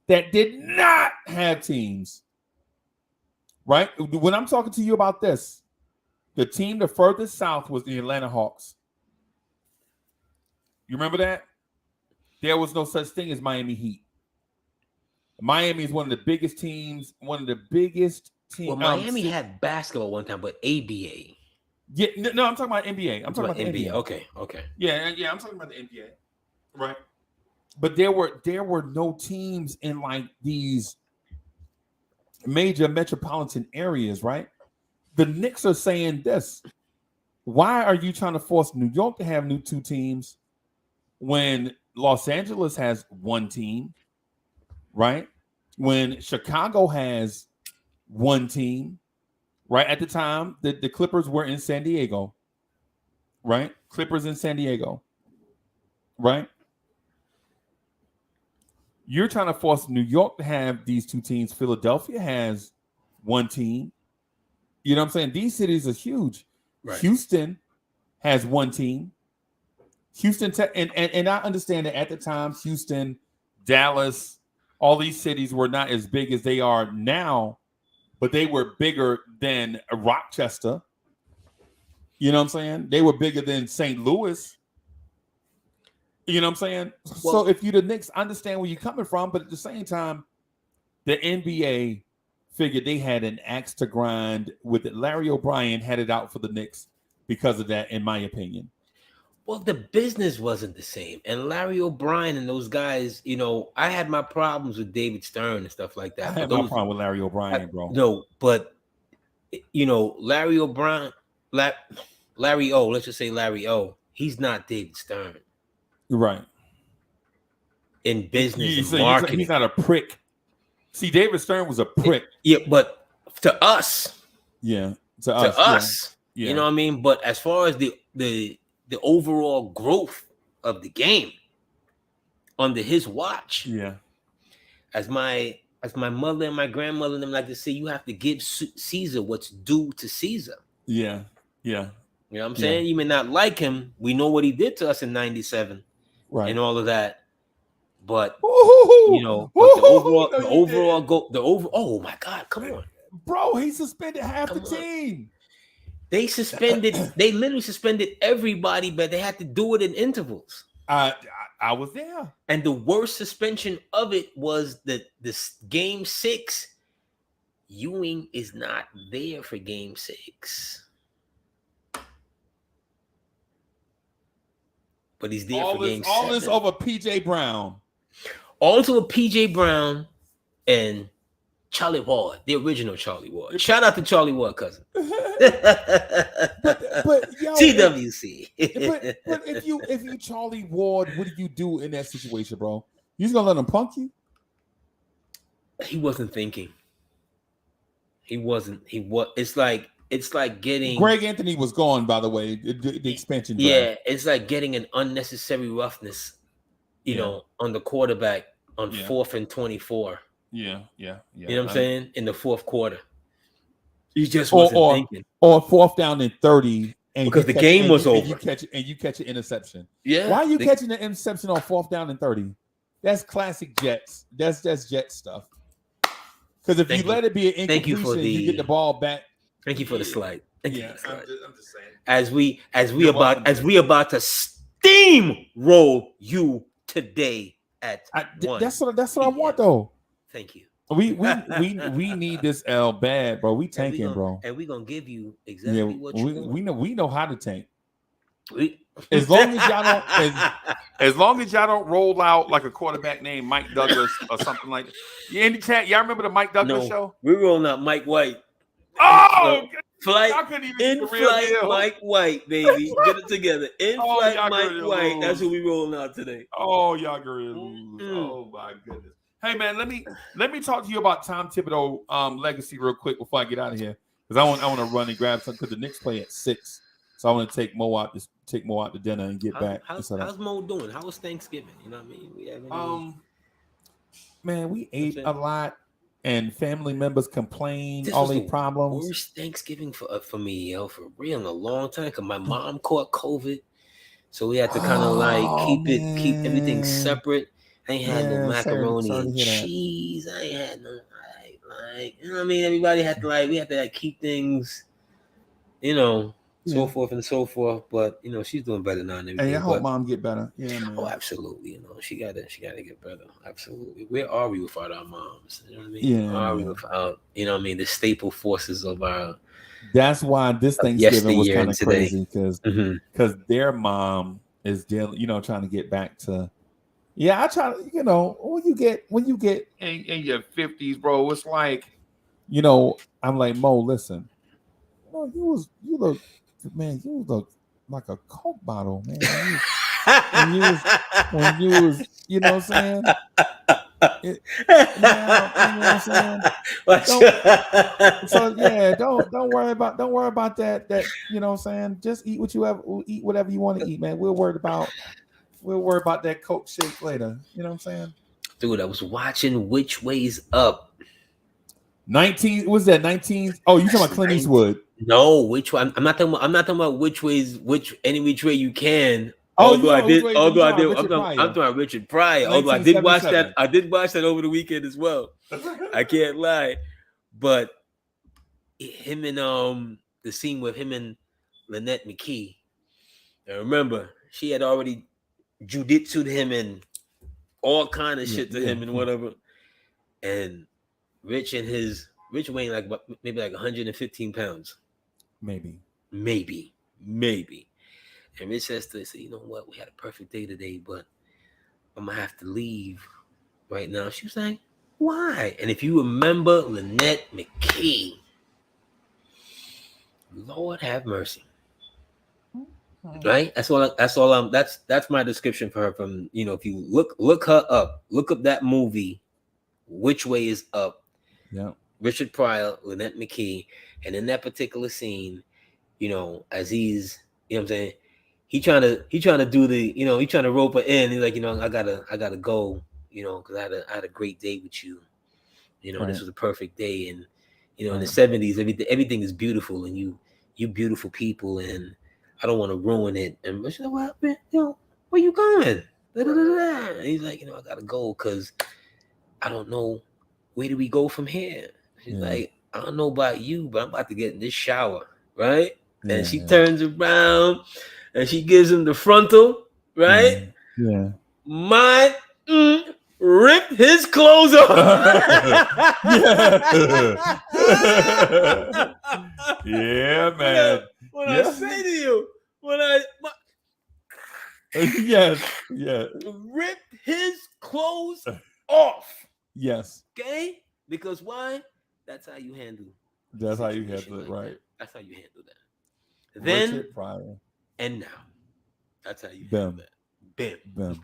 that did not have teams. Right? When I'm talking to you about this, the team the furthest south was the Atlanta Hawks. You remember that? There was no such thing as Miami Heat. Miami is one of the biggest teams, Well, Miami had basketball one time, but ABA. Yeah, no, I'm talking about NBA. I'm talking about the NBA. Okay. Yeah, I'm talking about the NBA. Right. But there were no teams in like these major metropolitan areas, right? The Knicks are saying this. Why are you trying to force New York to have two teams when Los Angeles has one team, right? When Chicago has one team, right? At the time, the Clippers were in San Diego, right? Clippers in San Diego, right? You're trying to force New York to have these two teams. Philadelphia has one team. You know what I'm saying? These cities are huge. Right. Houston has one team. Houston, and I understand that at the time, Houston, Dallas, all these cities were not as big as they are now, but they were bigger than Rochester. You know what I'm saying? They were bigger than St. Louis. You know what I'm saying? Well, so if you're the Knicks, I understand where you're coming from, but at the same time, the NBA figured they had an axe to grind with it. Larry O'Brien had it out for the Knicks because of that, in my opinion. Well, the business wasn't the same. And Larry O'Brien and those guys, I had my problems with David Stern and stuff like that. I had my problem with Larry O'Brien, bro. No, but, Larry O'Brien, Larry O, let's just say Larry O, he's not David Stern. Right. In business and marketing. He's not a prick. See, David Stern was a prick. Yeah, but to us. Yeah. To us. Yeah. You know what I mean? But as far as the overall growth of the game under his watch. Yeah. As my mother and my grandmother and them like to say, you have to give Caesar what's due to Caesar. Yeah. Yeah. You know what I'm saying? You may not like him. We know what he did to us in 97. Right. And all of that. But oh my God, come on. Bro, he suspended half the team. They literally suspended everybody, but they had to do it in intervals. I was there. And the worst suspension of it was this game 6. Ewing is not there for game 6. But he's there for game 7. All this over PJ Brown. Also a PJ Brown and Charlie Ward, the original Charlie Ward. Shout out to Charlie Ward, cousin. but yo, TWC. but if you Charlie Ward, what do you do in that situation, bro? You just gonna let him punk you? It's it's like getting Greg Anthony was gone, by the way, the expansion draft. Yeah, it's like getting an unnecessary roughness, you know, on the quarterback on 4th and 24. Yeah. You know what I'm saying? In the fourth quarter. You just wasn't thinking. Or 4th down and 30. And because the game was over. You catch an interception. Yeah. Why are you catching an interception on 4th down and 30? That's classic Jets. That's Jets stuff. Because if you let it be an incompletion, you get the ball back. Thank you for the slide. I'm just saying. As we about to steamroll you today at 1. That's what I want though. Thank you. We need this L bad, bro. We tanking, bro. And we're gonna give you exactly what you want. We know how to tank. As long as y'all don't roll out like a quarterback named Mike Douglas or something like that. Yeah, in the chat, y'all remember the Mike Douglas show? We're rolling out Mike White. Oh, in flight, Mike White, baby. Get it together. In flight, Mike White. That's what we rolling out today. Oh, y'all gonna lose. Oh my goodness. Hey man, let me talk to you about Tom Thibodeau legacy real quick before I get out of here, because I want to run and grab something, because the Knicks play at 6, so I want to take Mo out to dinner and get back. How's Mo doing? How was Thanksgiving? You know what I mean? We have man, we ate a lot, and family members complained all these problems. Worst Thanksgiving for me, for real, in a long time, because my mom caught COVID, so we had to kind of keep everything separate. I ain't had no macaroni and cheese. I ain't had no like you know what I mean. Everybody had to we had to keep things, so forth and so forth. But she's doing better now and everything. Hey, I hope mom get better. Yeah, man. Oh, absolutely. She gotta get better. Absolutely. Where are we without our moms? You know what I mean? Yeah. Where are we without the staple forces of our? That's why this Thanksgiving was kind of crazy, because their mom is dealing, trying to get back to. Yeah, I try to, when you get in your 50s, bro, it's like, I'm like, Mo, listen, you look like a Coke bottle, man. When you was, you know what I'm saying? You know what I'm saying? Don't worry about that, you know what I'm saying? Just eat whatever you want to eat, man. We'll worry about that Coke shake later. You know what I'm saying? Dude, I was watching Which Way's Up. 19, was that 19? Oh, you talking about Clint Eastwood? No, which one? I'm not talking about which way you can. I'm talking about Richard Pryor. Although I did watch that over the weekend as well. I can't lie. But him and the scene with him and Lynette McKee. I remember she had already jujitsu'd him and all kind of shit to him and whatever. And Rich weighing maybe 115 pounds. Maybe. And Rich says to say, you know what? We had a perfect day today, but I'm gonna have to leave right now. She was like, why? And if you remember Lynette McKee, Lord have mercy. Right? That's my description for her. From if you look her up, look up that movie, Which Way Is Up. Yeah. Richard Pryor, Lynette McKee, and in that particular scene, as he's, what I'm saying, he trying to do the, he trying to rope her in. He's like, I gotta go, because I had a great day with you. Right. This was a perfect day, and in the 70s, everything is beautiful, and you beautiful people, and I don't want to ruin it. And she's like, well, man, where you going? And he's like, I gotta go because I don't know, where do we go from here? She's like, I don't know about you, but I'm about to get in this shower, right? Yeah, and she turns around and she gives him the frontal, right? Yeah. My rip his clothes off. Yeah, man. When I say to you, yes, rip his clothes off. Yes. Okay? Because why? That's how you handle. That's how you handle it, right? That's how you handle that. Then Richard Pryor. And now. That's how you handle that. Bam.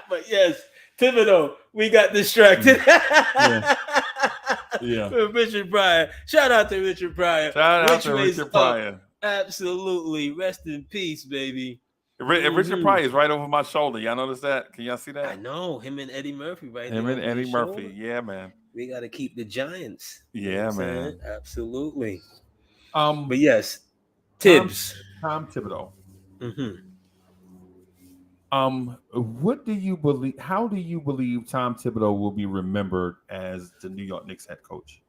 But yes, Thibodeau, we got distracted. Yeah. Richard Pryor. Shout out to Richard Pryor. Shout out Which to way's Richard up? Pryor. Absolutely. Rest in peace, baby. Richard Pryor is right over my shoulder. Y'all notice that? Can y'all see that? I know him and Eddie Murphy right Him there. and Eddie Murphy. Yeah, man. We got to keep the Giants. Yeah, man. Absolutely. But But yes, Tibbs. Tom Thibodeau. Mm-hmm. What do you believe? How do you believe Tom Thibodeau will be remembered as the New York Knicks head coach?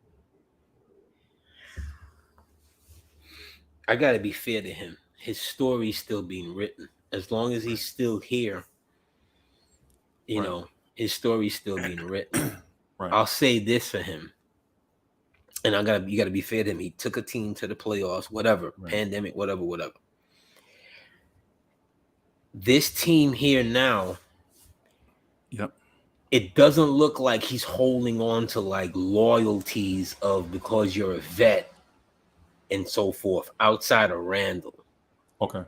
I got to be fair to him. His story's still being written. As long as he's still here, you know, his story's still being written. Right. I'll say this for him, and you gotta be fair to him. He took a team to the playoffs, whatever, pandemic, whatever. This team here now, yep, it doesn't look like he's holding on to like loyalties of because you're a vet and so forth outside of Randall. Okay.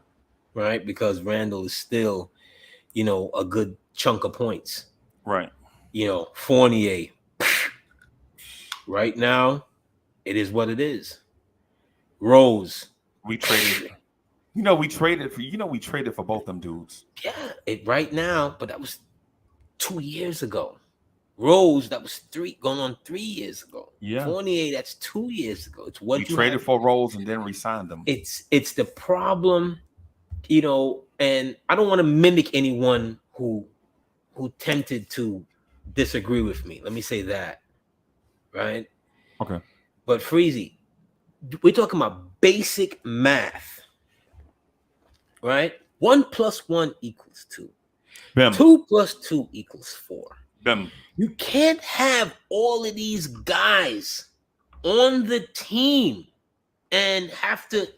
Right? Because Randall is still, you know, a good chunk of points. Right. You know, Fournier. Right now, it is what it is. Rose. We traded. We traded for both them dudes. Yeah, right now, but that was 2 years ago. Rose, that was going on 3 years ago. Yeah. Fournier, that's 2 years ago. It's what you traded for Rose and then re-signed them. It's the problem, you know, and I don't want to mimic anyone who tempted to disagree with me. Let me say that. Right? Okay. But Freezy, we're talking about basic math. Right? 1 + 1 = 2. Bim. 2 + 2 = 4. Bim. You can't have all of these guys on the team and have to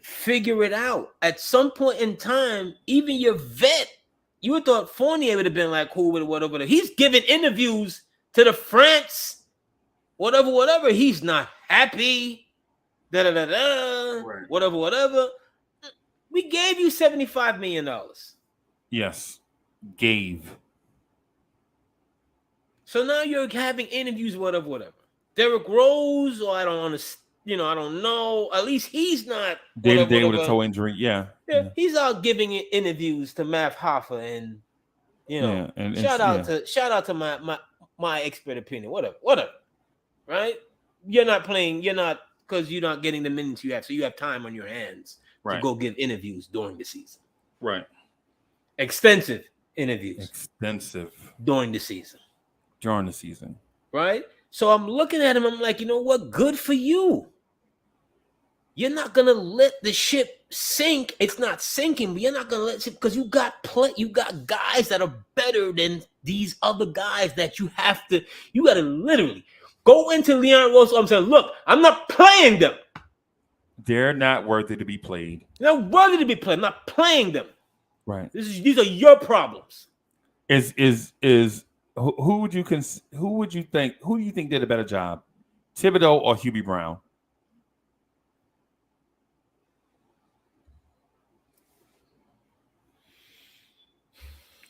figure it out. At some point in time, even your vet, you would thought Fournier would have been like, cool with whatever. He's giving interviews to the France, whatever. He's not happy. Right. Whatever. We gave you $75 million. Yes. Gave. So now you're having interviews, whatever. Derrick Rose, or I don't understand. You know, I don't know. At least he's not Day-to-day with a toe injury. Yeah. He's out giving interviews to Matt Hoffa, and you know, shout out to my expert opinion. Whatever. Right? You're not because you're not getting the minutes you have, so you have time on your hands to go give interviews during the season. Right. Extensive interviews. During the season. Right? So I'm looking at him, I'm like, you know what? Good for you. You're not gonna let the ship sink. It's not sinking, but you're not gonna let it sink because you got guys that are better than these other guys that you gotta literally go into Leon Rose. I'm saying, look, I'm not playing them. They're not worthy to be played. They're not worthy to be played. I'm not playing them. Right. These are your problems. Who do you think did a better job? Thibodeau or Hubie Brown?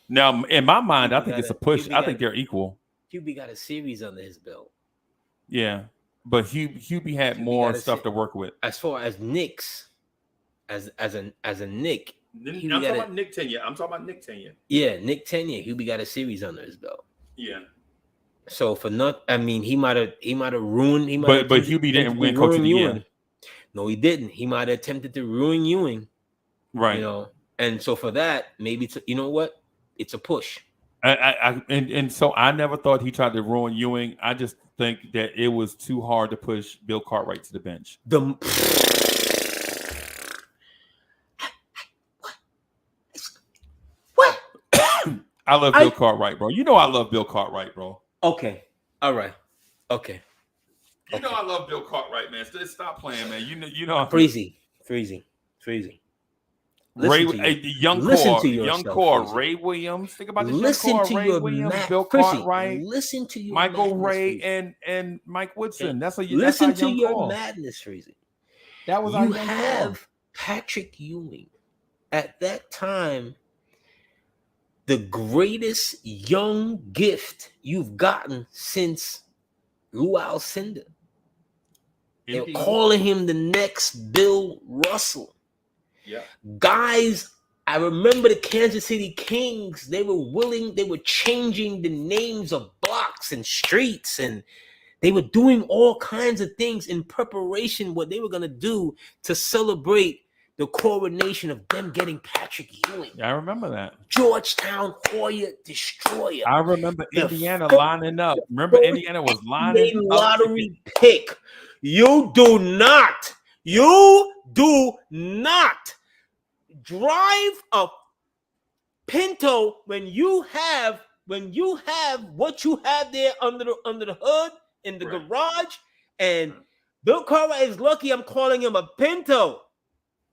Now, in my mind, I think it's a push. I think they're equal. Hubie got a series under his belt. Yeah, but Hubie had more stuff to work with. As far as Knicks, as a Knick, I'm talking about Nick tenure. Yeah, Nick tenure. Hubie got a series under his belt. Yeah. So he might have ruined. But Hubie didn't win Coach of the Year. No, he didn't. He might have attempted to ruin Ewing. Right. You know, and so for that, maybe you know what? It's a push. And so I never thought he tried to ruin Ewing. I just think that it was too hard to push Bill Cartwright to the bench. What? I love Bill Cartwright, bro. You know I love Bill Cartwright, bro. Okay. All right. Okay. You know I love Bill Cartwright, man. Stop playing, man. You know. Freezy. Young core, Ray Williams. Think about this young core, Ray Williams, Bill Cartwright. Listen to your Michael madness, Ray Freezy. and Mike Woodson. Okay. That's our to young your core. madness, Freezy. That was our young core. Patrick Ewing at that time. The greatest young gift you've gotten since Lou Alcindor. They were Indeed. calling him the next Bill Russell. Yeah. Guys, I remember the Kansas City Kings. They were changing the names of blocks and streets, and they were doing all kinds of things in preparation what they were going to do to celebrate the coronation of them getting Patrick Ewing. Yeah, I remember that. Georgetown Hoya Destroyer. I remember Indiana lining up. Remember Indiana was lining up. Lottery pick. You do not drive a Pinto when you have what you have there under the hood in the garage. And Bill Cartwright is lucky I'm calling him a Pinto.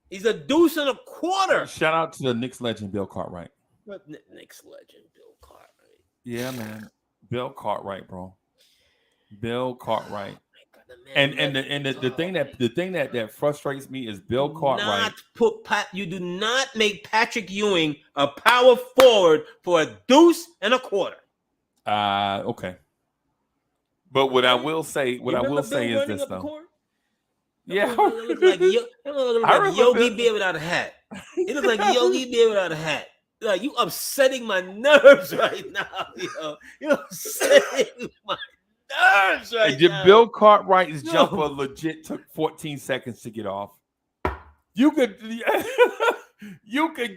He's a deuce and a quarter. Shout out to the Knicks legend, Bill Cartwright. Knicks legend, Bill Cartwright. Yeah, man. Bill Cartwright, bro. Bill Cartwright. And the thing that frustrates me is Bill Cartwright. You do not make Patrick Ewing a power forward for a deuce and a quarter. Okay. But what I will say is this though. Yeah, like Yogi Bear without a hat. It looks like Yogi Bear without a hat. Like, you upsetting my nerves right now, yo. You're upsetting my nerves right now. Bill Cartwright's jumper legit took 14 seconds to get off. You could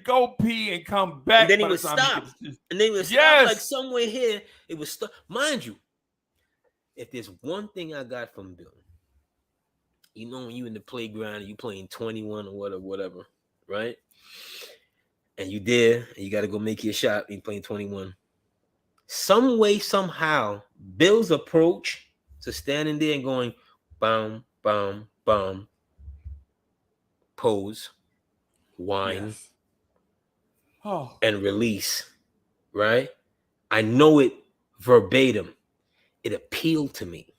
go pee and come back. And then he would stop. And then he would stop like somewhere here. It was stop. Mind you, if there's one thing I got from Bill, you know, when you in the playground and you playing 21 or whatever, right? And you there, and you got to go make your shot, and you playing 21. Some way, somehow, Bill's approach to standing there and going, bam, bam, bam, pose, whine, and release, right? I know it verbatim. It appealed to me.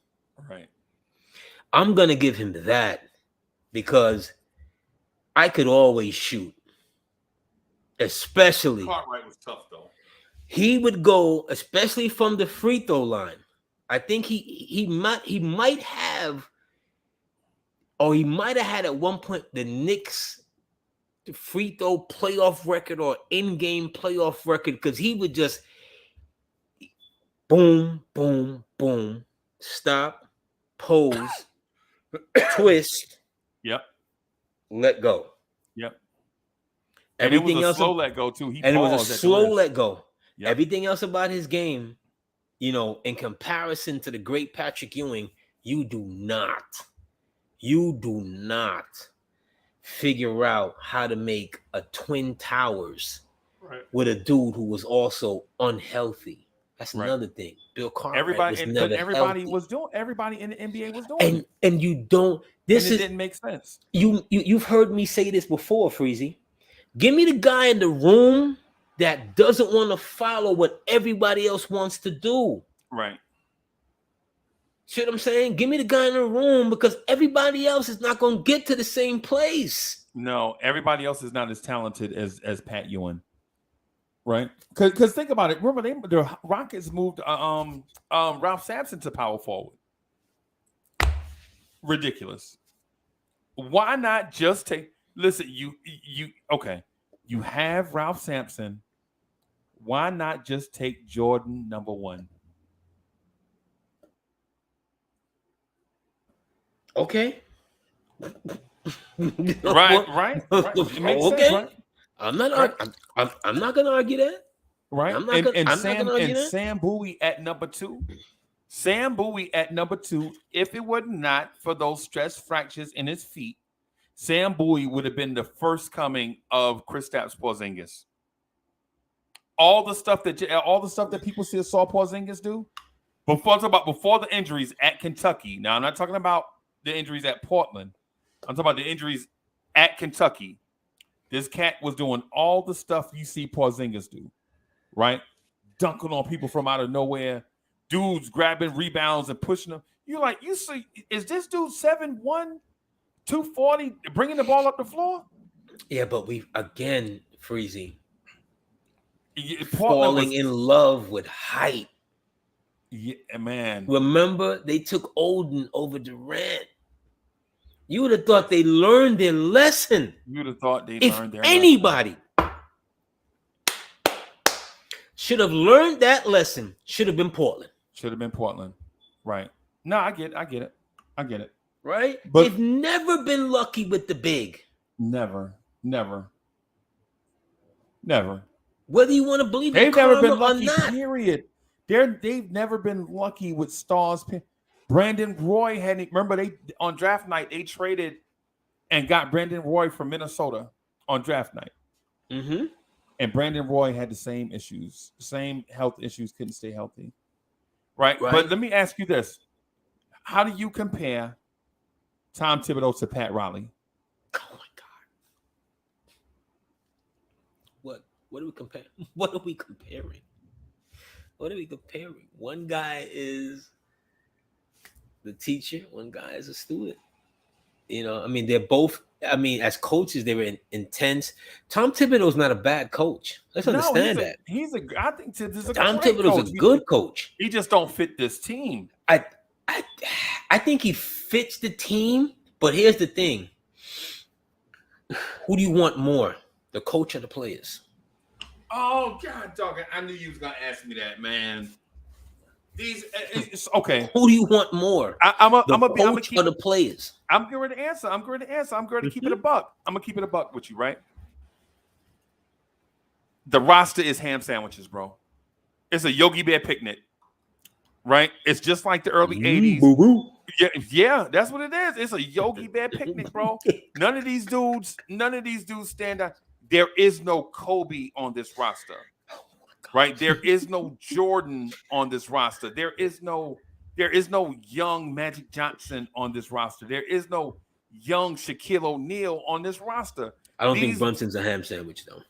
Right. I'm going to give him that because I could always shoot. Especially. Cartwright was tough, though. He would go, especially from the free throw line. I think he might have had at one point the Knicks free throw playoff record or in-game playoff record, because he would just boom, boom, boom, stop, pose, twist, let go. Yep. Everything else, slow let go too. It was a slow let go. Yep. Everything else about his game, you know, in comparison to the great Patrick Ewing, you do not figure out how to make a Twin Towers with a dude who was also unhealthy. That's another thing. Bill Cartwright everybody in the NBA was doing it. And you don't. It didn't make sense. You've heard me say this before, Freezy. Give me the guy in the room that doesn't want to follow what everybody else wants to do. Right. See what I'm saying? Give me the guy in the room, because everybody else is not going to get to the same place. No, everybody else is not as talented as Pat Ewing. Right? Because think about it. Remember, the Rockets moved Ralph Sampson to power forward. Ridiculous. Why not just take? Listen, you have Ralph Sampson. Why not just take Jordan number 1? Okay. Right. It makes sense, right? I'm not going to argue that. Right. Sam Bowie at number 2. Sam Bowie at number 2. If it were not for those stress fractures in his feet, Sam Bowie would have been the first coming of Kristaps Porzingis. All the stuff that people saw Porzingis do before the injuries at Kentucky. Now, I'm not talking about the injuries at Portland. I'm talking about the injuries at Kentucky. This cat was doing all the stuff you see Porzingis do, right? Dunking on people from out of nowhere, dudes grabbing rebounds and pushing them. You see, is this dude 7'1", 240, bringing the ball up the floor? Yeah, but Freezy, falling in love with height. Yeah, man. Remember, they took Odin over Durant. You would have thought they learned their lesson. You would have thought they If learned their lesson. anybody should have learned that lesson, should have been Portland. Should have been Portland. Right. No, I get it. Right? But they've never been lucky with the big. Never. Whether you want to believe they've in never karma been lucky, or not. period. They've never been lucky with stars. Brandon Roy remember they on draft night they traded and got Brandon Roy from Minnesota on draft night. Mm-hmm. And Brandon Roy had the same issues, same health issues, couldn't stay healthy. Right? But let me ask you this. How do you compare Tom Thibodeau to Pat Riley? Oh my God. What are we comparing? What are we comparing? One guy is the teacher, one guy is a student. I mean, they're both, as coaches, they were intense. Tom Thibodeau's not a bad coach. Let's understand that. I think Tom Thibodeau's a good coach. He just don't fit this team. I think he fits the team, but here's the thing. Who do you want more, the coach or the players? Oh, God, dog! I knew you was gonna ask me that, man. It's okay. Who do you want more? I'm gonna keep the players. I'm going to answer. I'm going to keep it a buck. I'm gonna keep it a buck with you, right? The roster is ham sandwiches, bro. It's a Yogi Bear picnic, right? It's just like the early '80s. Boo-boo. Yeah, that's what it is. It's a Yogi Bear picnic, bro. None of these dudes stand out. There is no Kobe on this roster, right? There is no Jordan on this roster. There is no young Magic Johnson on this roster. There is no young Shaquille O'Neal on this roster. I don't think Brunson's a ham sandwich, though.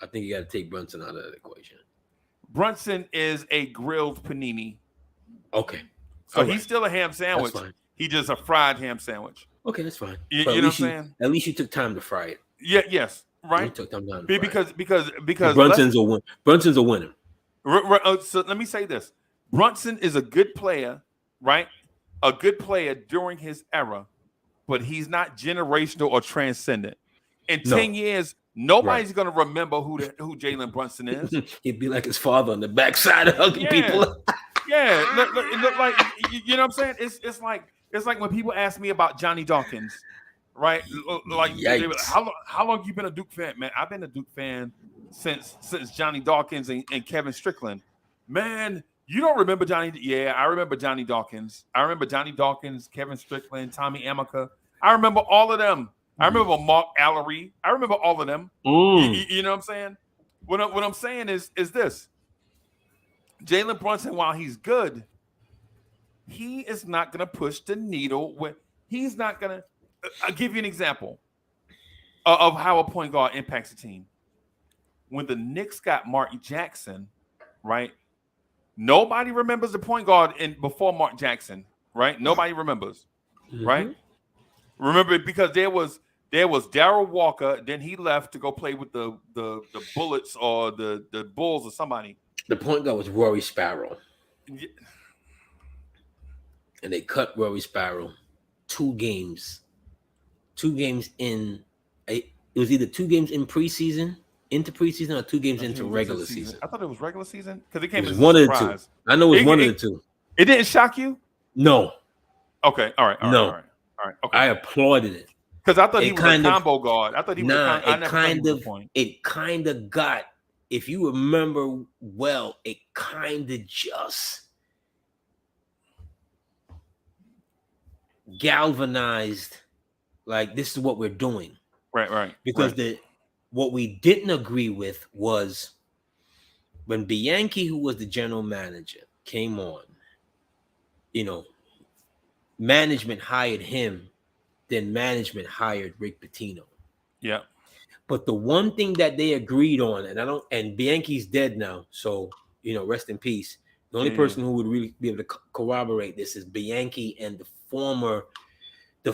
I think you got to take Brunson out of that equation. Brunson is a grilled panini. Okay. So he's still a ham sandwich. He's just a fried ham sandwich. Okay, that's fine. You know what I'm saying? At least you took time to fry it. Yeah, yes, right. You took time to because Brunson's a winner. So let me say this: Brunson is a good player, right? A good player during his era, but he's not generational or transcendent. In 10 years, nobody's going to remember who Jalen Brunson is. He'd be like his father on the backside of ugly people. Yeah, look, like you know what I'm saying? It's like when people ask me about Johnny Dawkins, right? Like, how long you been a Duke fan, man? I've been a Duke fan since Johnny Dawkins and Kevin Strickland. Man, you don't remember Johnny? Yeah, I remember Johnny Dawkins. I remember Johnny Dawkins, Kevin Strickland, Tommy Amica. I remember all of them. I remember Mark Allery. I remember all of them. You know what I'm saying? What I'm saying is this. Jalen Brunson, while he's good, he is not going to push the needle. He's not going to. I'll give you an example of how a point guard impacts a team. When the Knicks got Mark Jackson, right? Nobody remembers the point guard before Mark Jackson, right? Nobody remembers, right? Remember, because there was Darryl Walker, then he left to go play with the Bullets or the Bulls or somebody. The point guard was Rory Sparrow. Yeah. And they cut Rory Sparrow 2 games. 2 games in it was either 2 games into preseason or 2 games into regular season. I thought it was regular season because it came as one a of the 2. I know it was one of the 2. It didn't shock you? No. Okay. All right. Okay. I applauded it because I thought he was a combo guard. I thought he was. It kind of got. If you remember well, it kind of just galvanized. Like, this is what we're doing. Right. Because what we didn't agree with was when Bianchi, who was the general manager, came on, management hired him, then management hired Rick Pitino. Yeah. But the one thing that they agreed on, and Bianchi's dead now, so, rest in peace. The only person who would really be able to corroborate this is Bianchi and the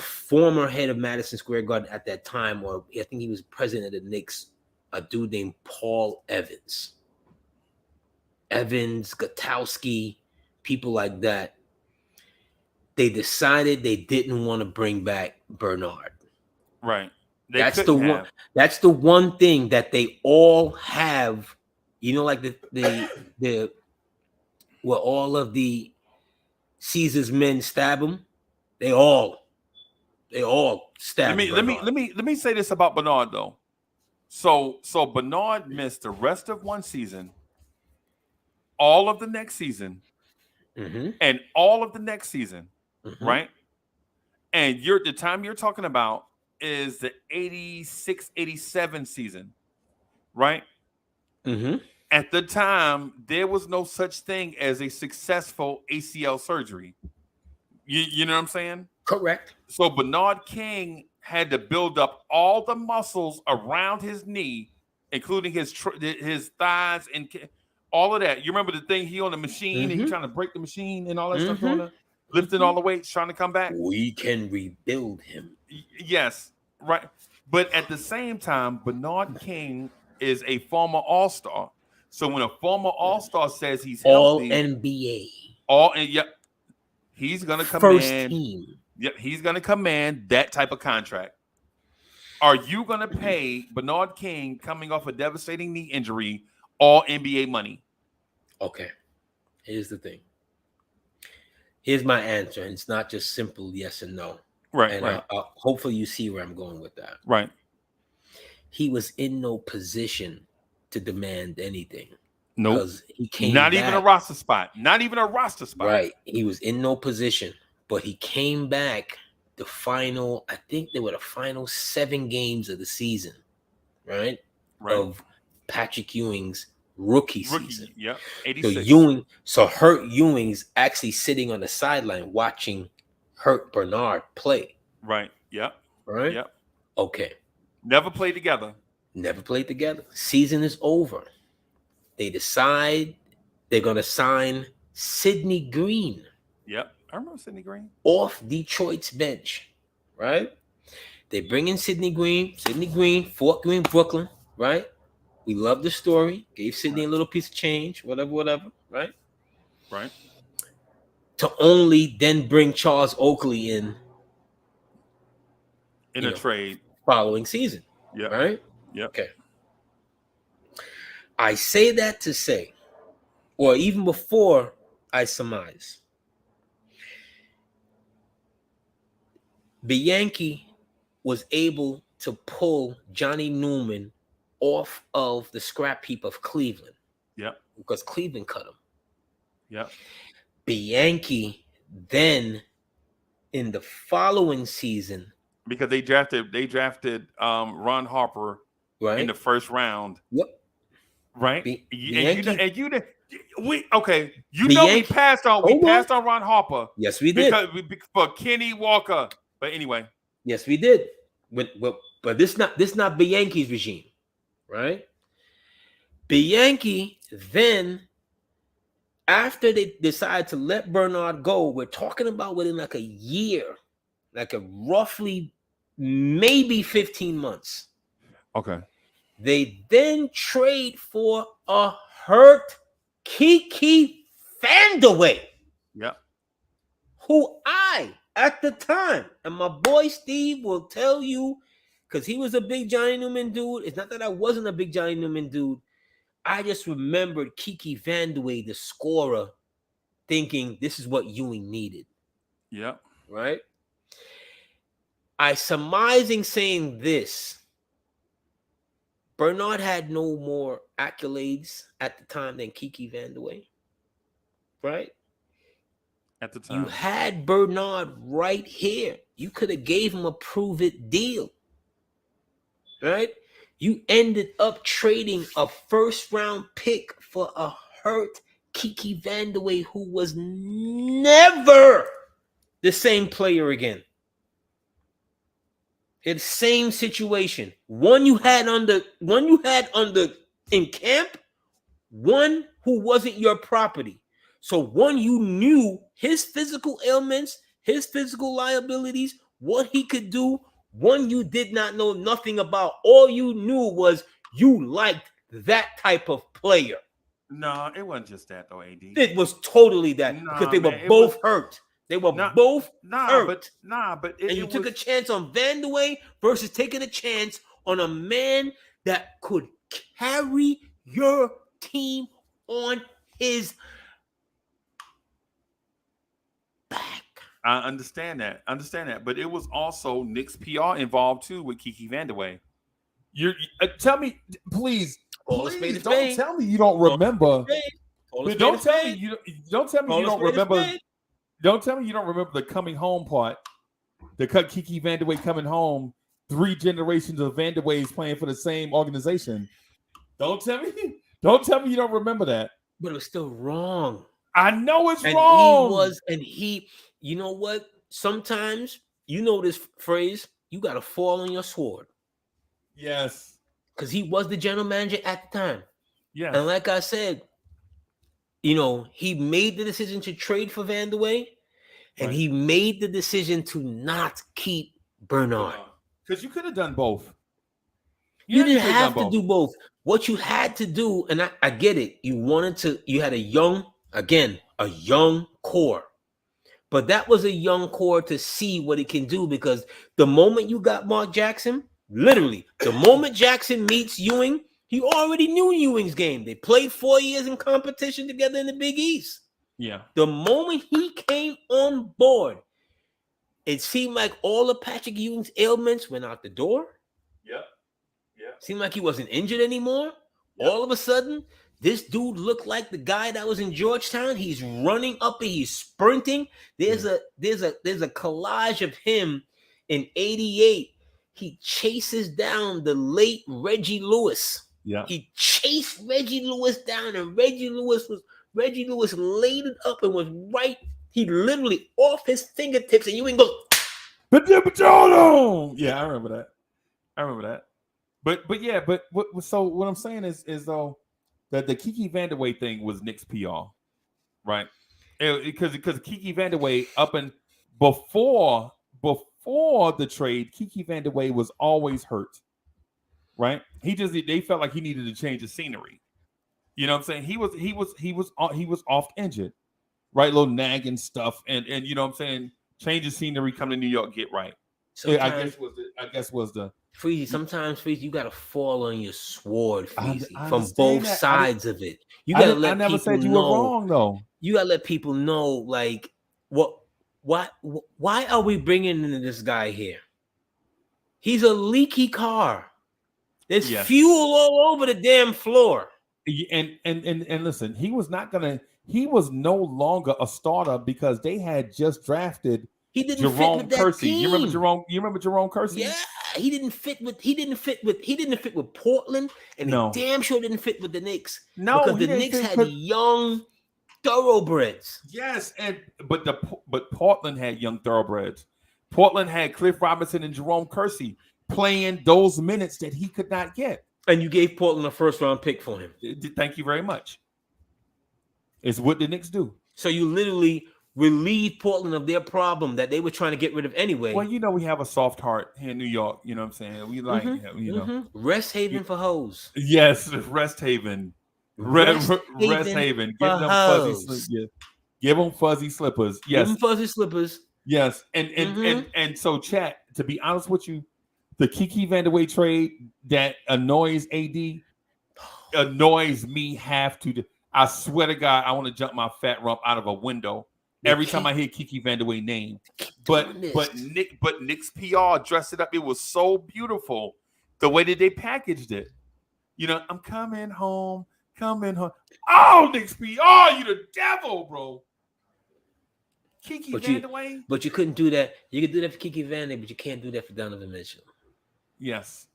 former head of Madison Square Garden at that time, or I think he was president of the Knicks, a dude named Paul Evans. Evans, Gutowski, people like that, they decided they didn't want to bring back Bernard. Right. That's the one. That's the one thing that they all have. You know, like the where all of the Caesar's men stab him. They all stab. Let me say this about Bernard though. So Bernard missed the rest of one season, all of the next season, and all of the next season, right? And the time you're talking about is the 86-87 season, right? At the time, there was no such thing as a successful ACL surgery. You know what I'm saying? Correct. So Bernard King had to build up all the muscles around his knee, including his thighs and all of that. You remember the thing he on the machine and he trying to break the machine and all that stuff, lifting all the weights, trying to come back. We can rebuild him. Yes, right. But at the same time, Bernard King is a former All-Star. So when a former All-Star says he's healthy, All-NBA, he's gonna command first team. Yep, he's gonna command that type of contract. Are you gonna pay Bernard King, coming off a devastating knee injury, all NBA money? Okay, here's the thing. Here's my answer, and it's not just simple yes and no. Right, and right. Hopefully you see where I'm going with that. Right. He was in no position to demand anything. No, nope. He came not back. Even a roster spot. Not even a roster spot. Right. He was in no position, but he came back the final, I think they were the final 7 games of the season, right? Of Patrick Ewing's rookie season. Yeah, 86. So Hurt Ewing's actually sitting on the sideline watching Hurt Bernard play. Right. Yep. Right. Yep. Okay. Never played together. Season is over. They decide they're going to sign Sidney Green. Yep. I remember Sidney Green. Off Detroit's bench, right? They bring in Sidney Green, Fort Greene, Brooklyn, right? We love the story. Gave Sidney a little piece of change, whatever, right? Right. To only then bring Charles Oakley in a trade following season. Yeah. Right? Yeah. Okay. I say that to say, or even before I surmise, Bianchi was able to pull Johnny Newman off of the scrap heap of Cleveland. Yeah. Because Cleveland cut him. Yeah. Bianchi then in the following season, because they drafted Ron Harper in the first round. Yep. Right. Bianchi, we passed on Ron Harper. Yes, we did. For Kenny Walker. But anyway. Yes, we did. But this not Bianchi's regime, right? Bianchi then, after they decide to let Bernard go, we're talking about within like a year, like a roughly maybe 15 months. Okay. They then trade for a hurt Kiki Vandeweghe. Yep. Who at the time, and my boy Steve will tell you, because he was a big Johnny Newman dude. It's not that I wasn't a big Johnny Newman dude. I just remembered Kiki Vandeweghe, the scorer, thinking this is what Ewing needed. Yep. Right? I surmising saying this. Bernard had no more accolades at the time than Kiki Vandeweghe. Right? At the time. You had Bernard right here. You could have gave him a prove-it deal. Right? You ended up trading a first-round pick for a hurt Kiki Vandeweghe who was never the same player again. It's the same situation. One you had in camp, one who wasn't your property. So one you knew his physical ailments, his physical liabilities, what he could do. One you did not know nothing about. All you knew was you liked that type of player. No, it wasn't just that though, AD. It was totally that because they were both hurt. They were both hurt. But and you took a chance on Vandeweghe versus taking a chance on a man that could carry your team on his back. I understand that. But it was also Knicks PR involved too with Kiki Vandeweghe. You tell me, please. Please don't tell me you don't remember. Don't tell me you don't remember. Don't tell me you don't remember the coming home part. The Kiki Vandeweghe coming home. 3 generations of Vandeweghes playing for the same organization. Don't tell me you don't remember that. But it was still wrong. I know it's wrong. You know what? Sometimes you know this phrase, you gotta fall on your sword. Yes. Because he was the general manager at the time. Yeah. And like I said, he made the decision to trade for Vandeweghe, and he made the decision to not keep Bernard. Because you could have done both. You didn't have to do both. What you had to do, and I get it, you had a young core. But that was a young core to see what it can do, because the moment you got Mark Jackson, literally, the moment Jackson meets Ewing, he already knew Ewing's game. They played 4 years in competition together in the Big East. Yeah. The moment he came on board, it seemed like all of Patrick Ewing's ailments went out the door. Yep. Seemed like he wasn't injured anymore. Yep. All of a sudden, this dude looked like the guy that was in Georgetown. He's running up and he's sprinting. There's a collage of him in '88. He chases down the late Reggie Lewis. Yeah. He chased Reggie Lewis down, and Reggie Lewis laid it up and was right. He literally off his fingertips, and Ewing goes, yeah, I remember that. But what I'm saying is though that the Kiki Vandeweghe thing was Knicks PR, right? Because Kiki Vandeweghe up and before the trade, Kiki Vandeweghe was always hurt, right? They felt like he needed to change the scenery. You know what I'm saying? He was oft injured, right? Little nagging stuff, and you know what I'm saying? Change the scenery, come to New York, get right. I guess was the Freezy. Sometimes Freezy, you gotta fall on your sword, Freezy, from both sides of it. You gotta let. I never said you were wrong, though. You gotta let people know, like, why are we bringing in this guy here? He's a leaky car. There's fuel all over the damn floor. And listen, he was no longer a starter because they had just drafted Jerome Kersey. You remember Jerome Kersey? Yeah, he didn't fit with Portland, and he damn sure didn't fit with the Knicks. No, because the Knicks had young thoroughbreds. Yes, but Portland had young thoroughbreds. Portland had Cliff Robinson and Jerome Kersey playing those minutes that he could not get. And you gave Portland a first-round pick for him. Thank you very much. It's what the Knicks do. So you literally relieved Portland of their problem that they were trying to get rid of anyway. Well, we have a soft heart here in New York. You know what I'm saying? We like, rest haven for hoes. Yes, rest haven. Rest haven. Give them fuzzy slippers. Yeah. Give them fuzzy slippers. Yes. Give them fuzzy slippers. Yes. And so, chat, to be honest with you, the Kiki Vandeweghe trade that annoys AD annoys me I swear to God, I want to jump my fat rump out of a window every time I hear Kiki Vandeweghe name. But Knicks PR dressed it up. It was so beautiful the way that they packaged it. I'm coming home. Oh, Knicks PR, you the devil, bro. Kiki Vandeweghe. But you couldn't do that. You could do that for Kiki Vandeweghe, but you can't do that for Donovan Mitchell. Yes,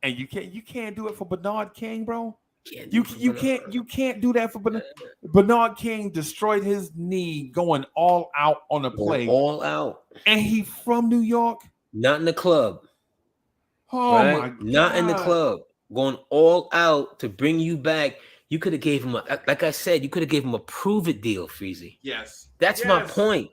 and you can't do it for Bernard King, bro. You can't do that for Bernard. Bernard King destroyed his knee going all out on a play. All out. And he from New York? Not in the club. Oh right? My God. Not in the club. Going all out to bring you back. You could have gave him you could have gave him a prove it deal, Freezy. Yes. That's my point.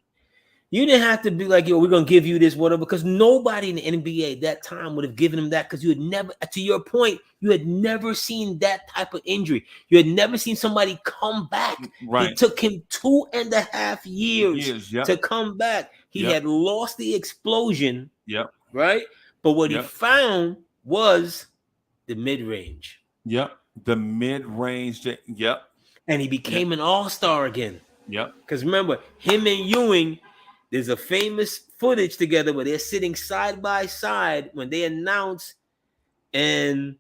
You didn't have to be like, yo, we're gonna give you this, whatever, because nobody in the NBA at that time would have given him that, because you had never, to your point, you had never seen that type of injury. You had never seen somebody come back. Right. It took him 2.5 years to come back. He had lost the explosion. Yep. Right? But what he found was the mid-range. Yep. The mid-range. Yep. And he became an all-star again. Yep. Because remember, him and Ewing, there's a famous footage together where they're sitting side by side when they announce, and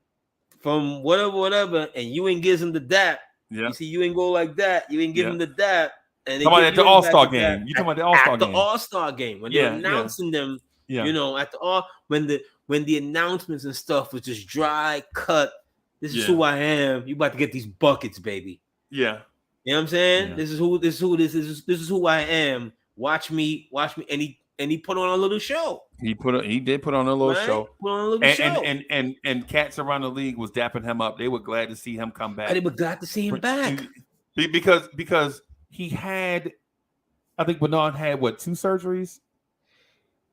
from whatever, and Ewing gives him the dap. Yeah. You see Ewing go like that. Ewing give him the dap. And they at the All-Star game. You talking about the All-Star game? At the All-Star game. When they're announcing them, you know, at the when the announcements and stuff was just dry cut. This is who I am. You about to get these buckets, baby. Yeah. You know what I'm saying? Yeah. This is who I am. Watch me. And he put on a little show. He did put on a little show. Put on a little show. And cats around the league was dapping him up. They were glad to see him come back. They were glad to see him back. Because he had, I think Bernard had 2 surgeries?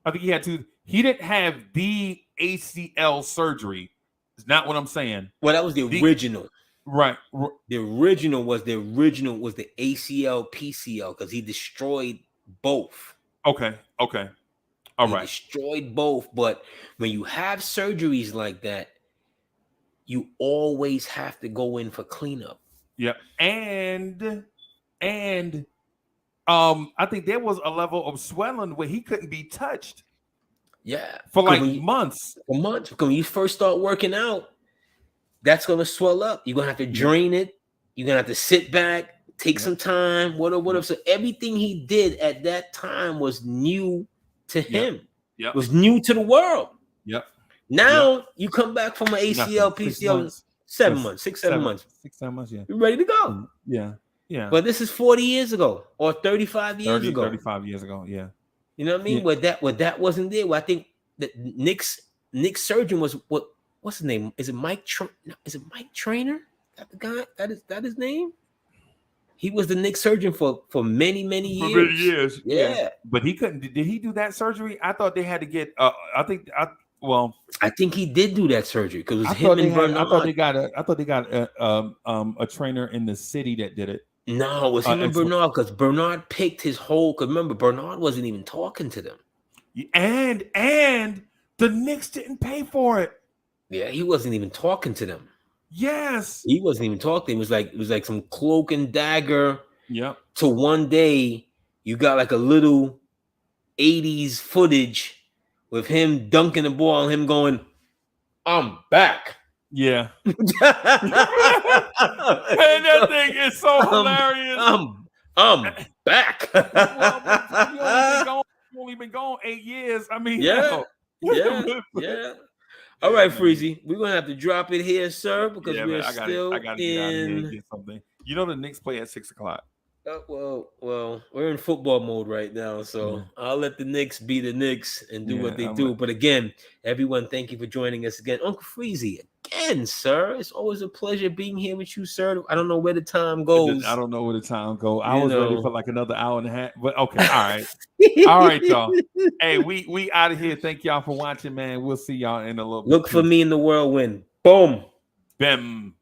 I think he had 2. He didn't have the ACL surgery. It's not what I'm saying. Well, that was the original. Right. The original was the ACL PCL, because he destroyed both. Okay. All right. Destroyed both. But when you have surgeries like that, you always have to go in for cleanup. Yeah. And I think there was a level of swelling where he couldn't be touched. Yeah. For months. For months. Because when you first start working out, that's going to swell up. You're going to have to drain it. You're going to have to sit back, take some time, whatever. So everything he did at that time was new to him. Yeah. It was new to the world. Yep. Now you come back from an ACL, PCL, 7 months, 6, 7 months. 6, 7 months, yeah. You're ready to go. Yeah. Yeah. But this is 40 years ago or 35 years ago. 35 years ago, yeah. You know what I mean? Yeah. What that wasn't there. Well, I think that Knicks surgeon was what's his name? Is it Mike Trainer? That the guy? That his name? He was the Knicks surgeon for many years. For many years. Yeah. But he couldn't. Did he do that surgery? I thought they had to get I think he did do that surgery, because it was him and Bernard. I thought they got a trainer in the city that did it. No, it was him and Bernard, because Bernard picked his whole. Because remember, Bernard wasn't even talking to them, and the Knicks didn't pay for it. Yeah, he wasn't even talking to them. Yes, he wasn't even talking. It was like some cloak and dagger. Yep. So one day you got like a little 80s footage with him dunking the ball and him going, "I'm back." Yeah. And that thing is so hilarious. I'm back. You've only been gone 8 years. I mean, yeah. All right, Freezy, we're gonna have to drop it here, sir, because we're still in. Get something. You know the Knicks play at 6:00. Well, we're in football mode right now, so I'll let the Knicks be the Knicks and do what they do. But again, everyone, thank you for joining us again. Uncle Freezy, again, sir. It's always a pleasure being here with you, sir. I don't know where the time goes. I don't know where the time goes. I was ready for like another hour and a half, but okay, all right. All right, y'all. Hey, we out of here. Thank y'all for watching, man. We'll see y'all in a little bit. Look for me in the whirlwind. Boom. Bam.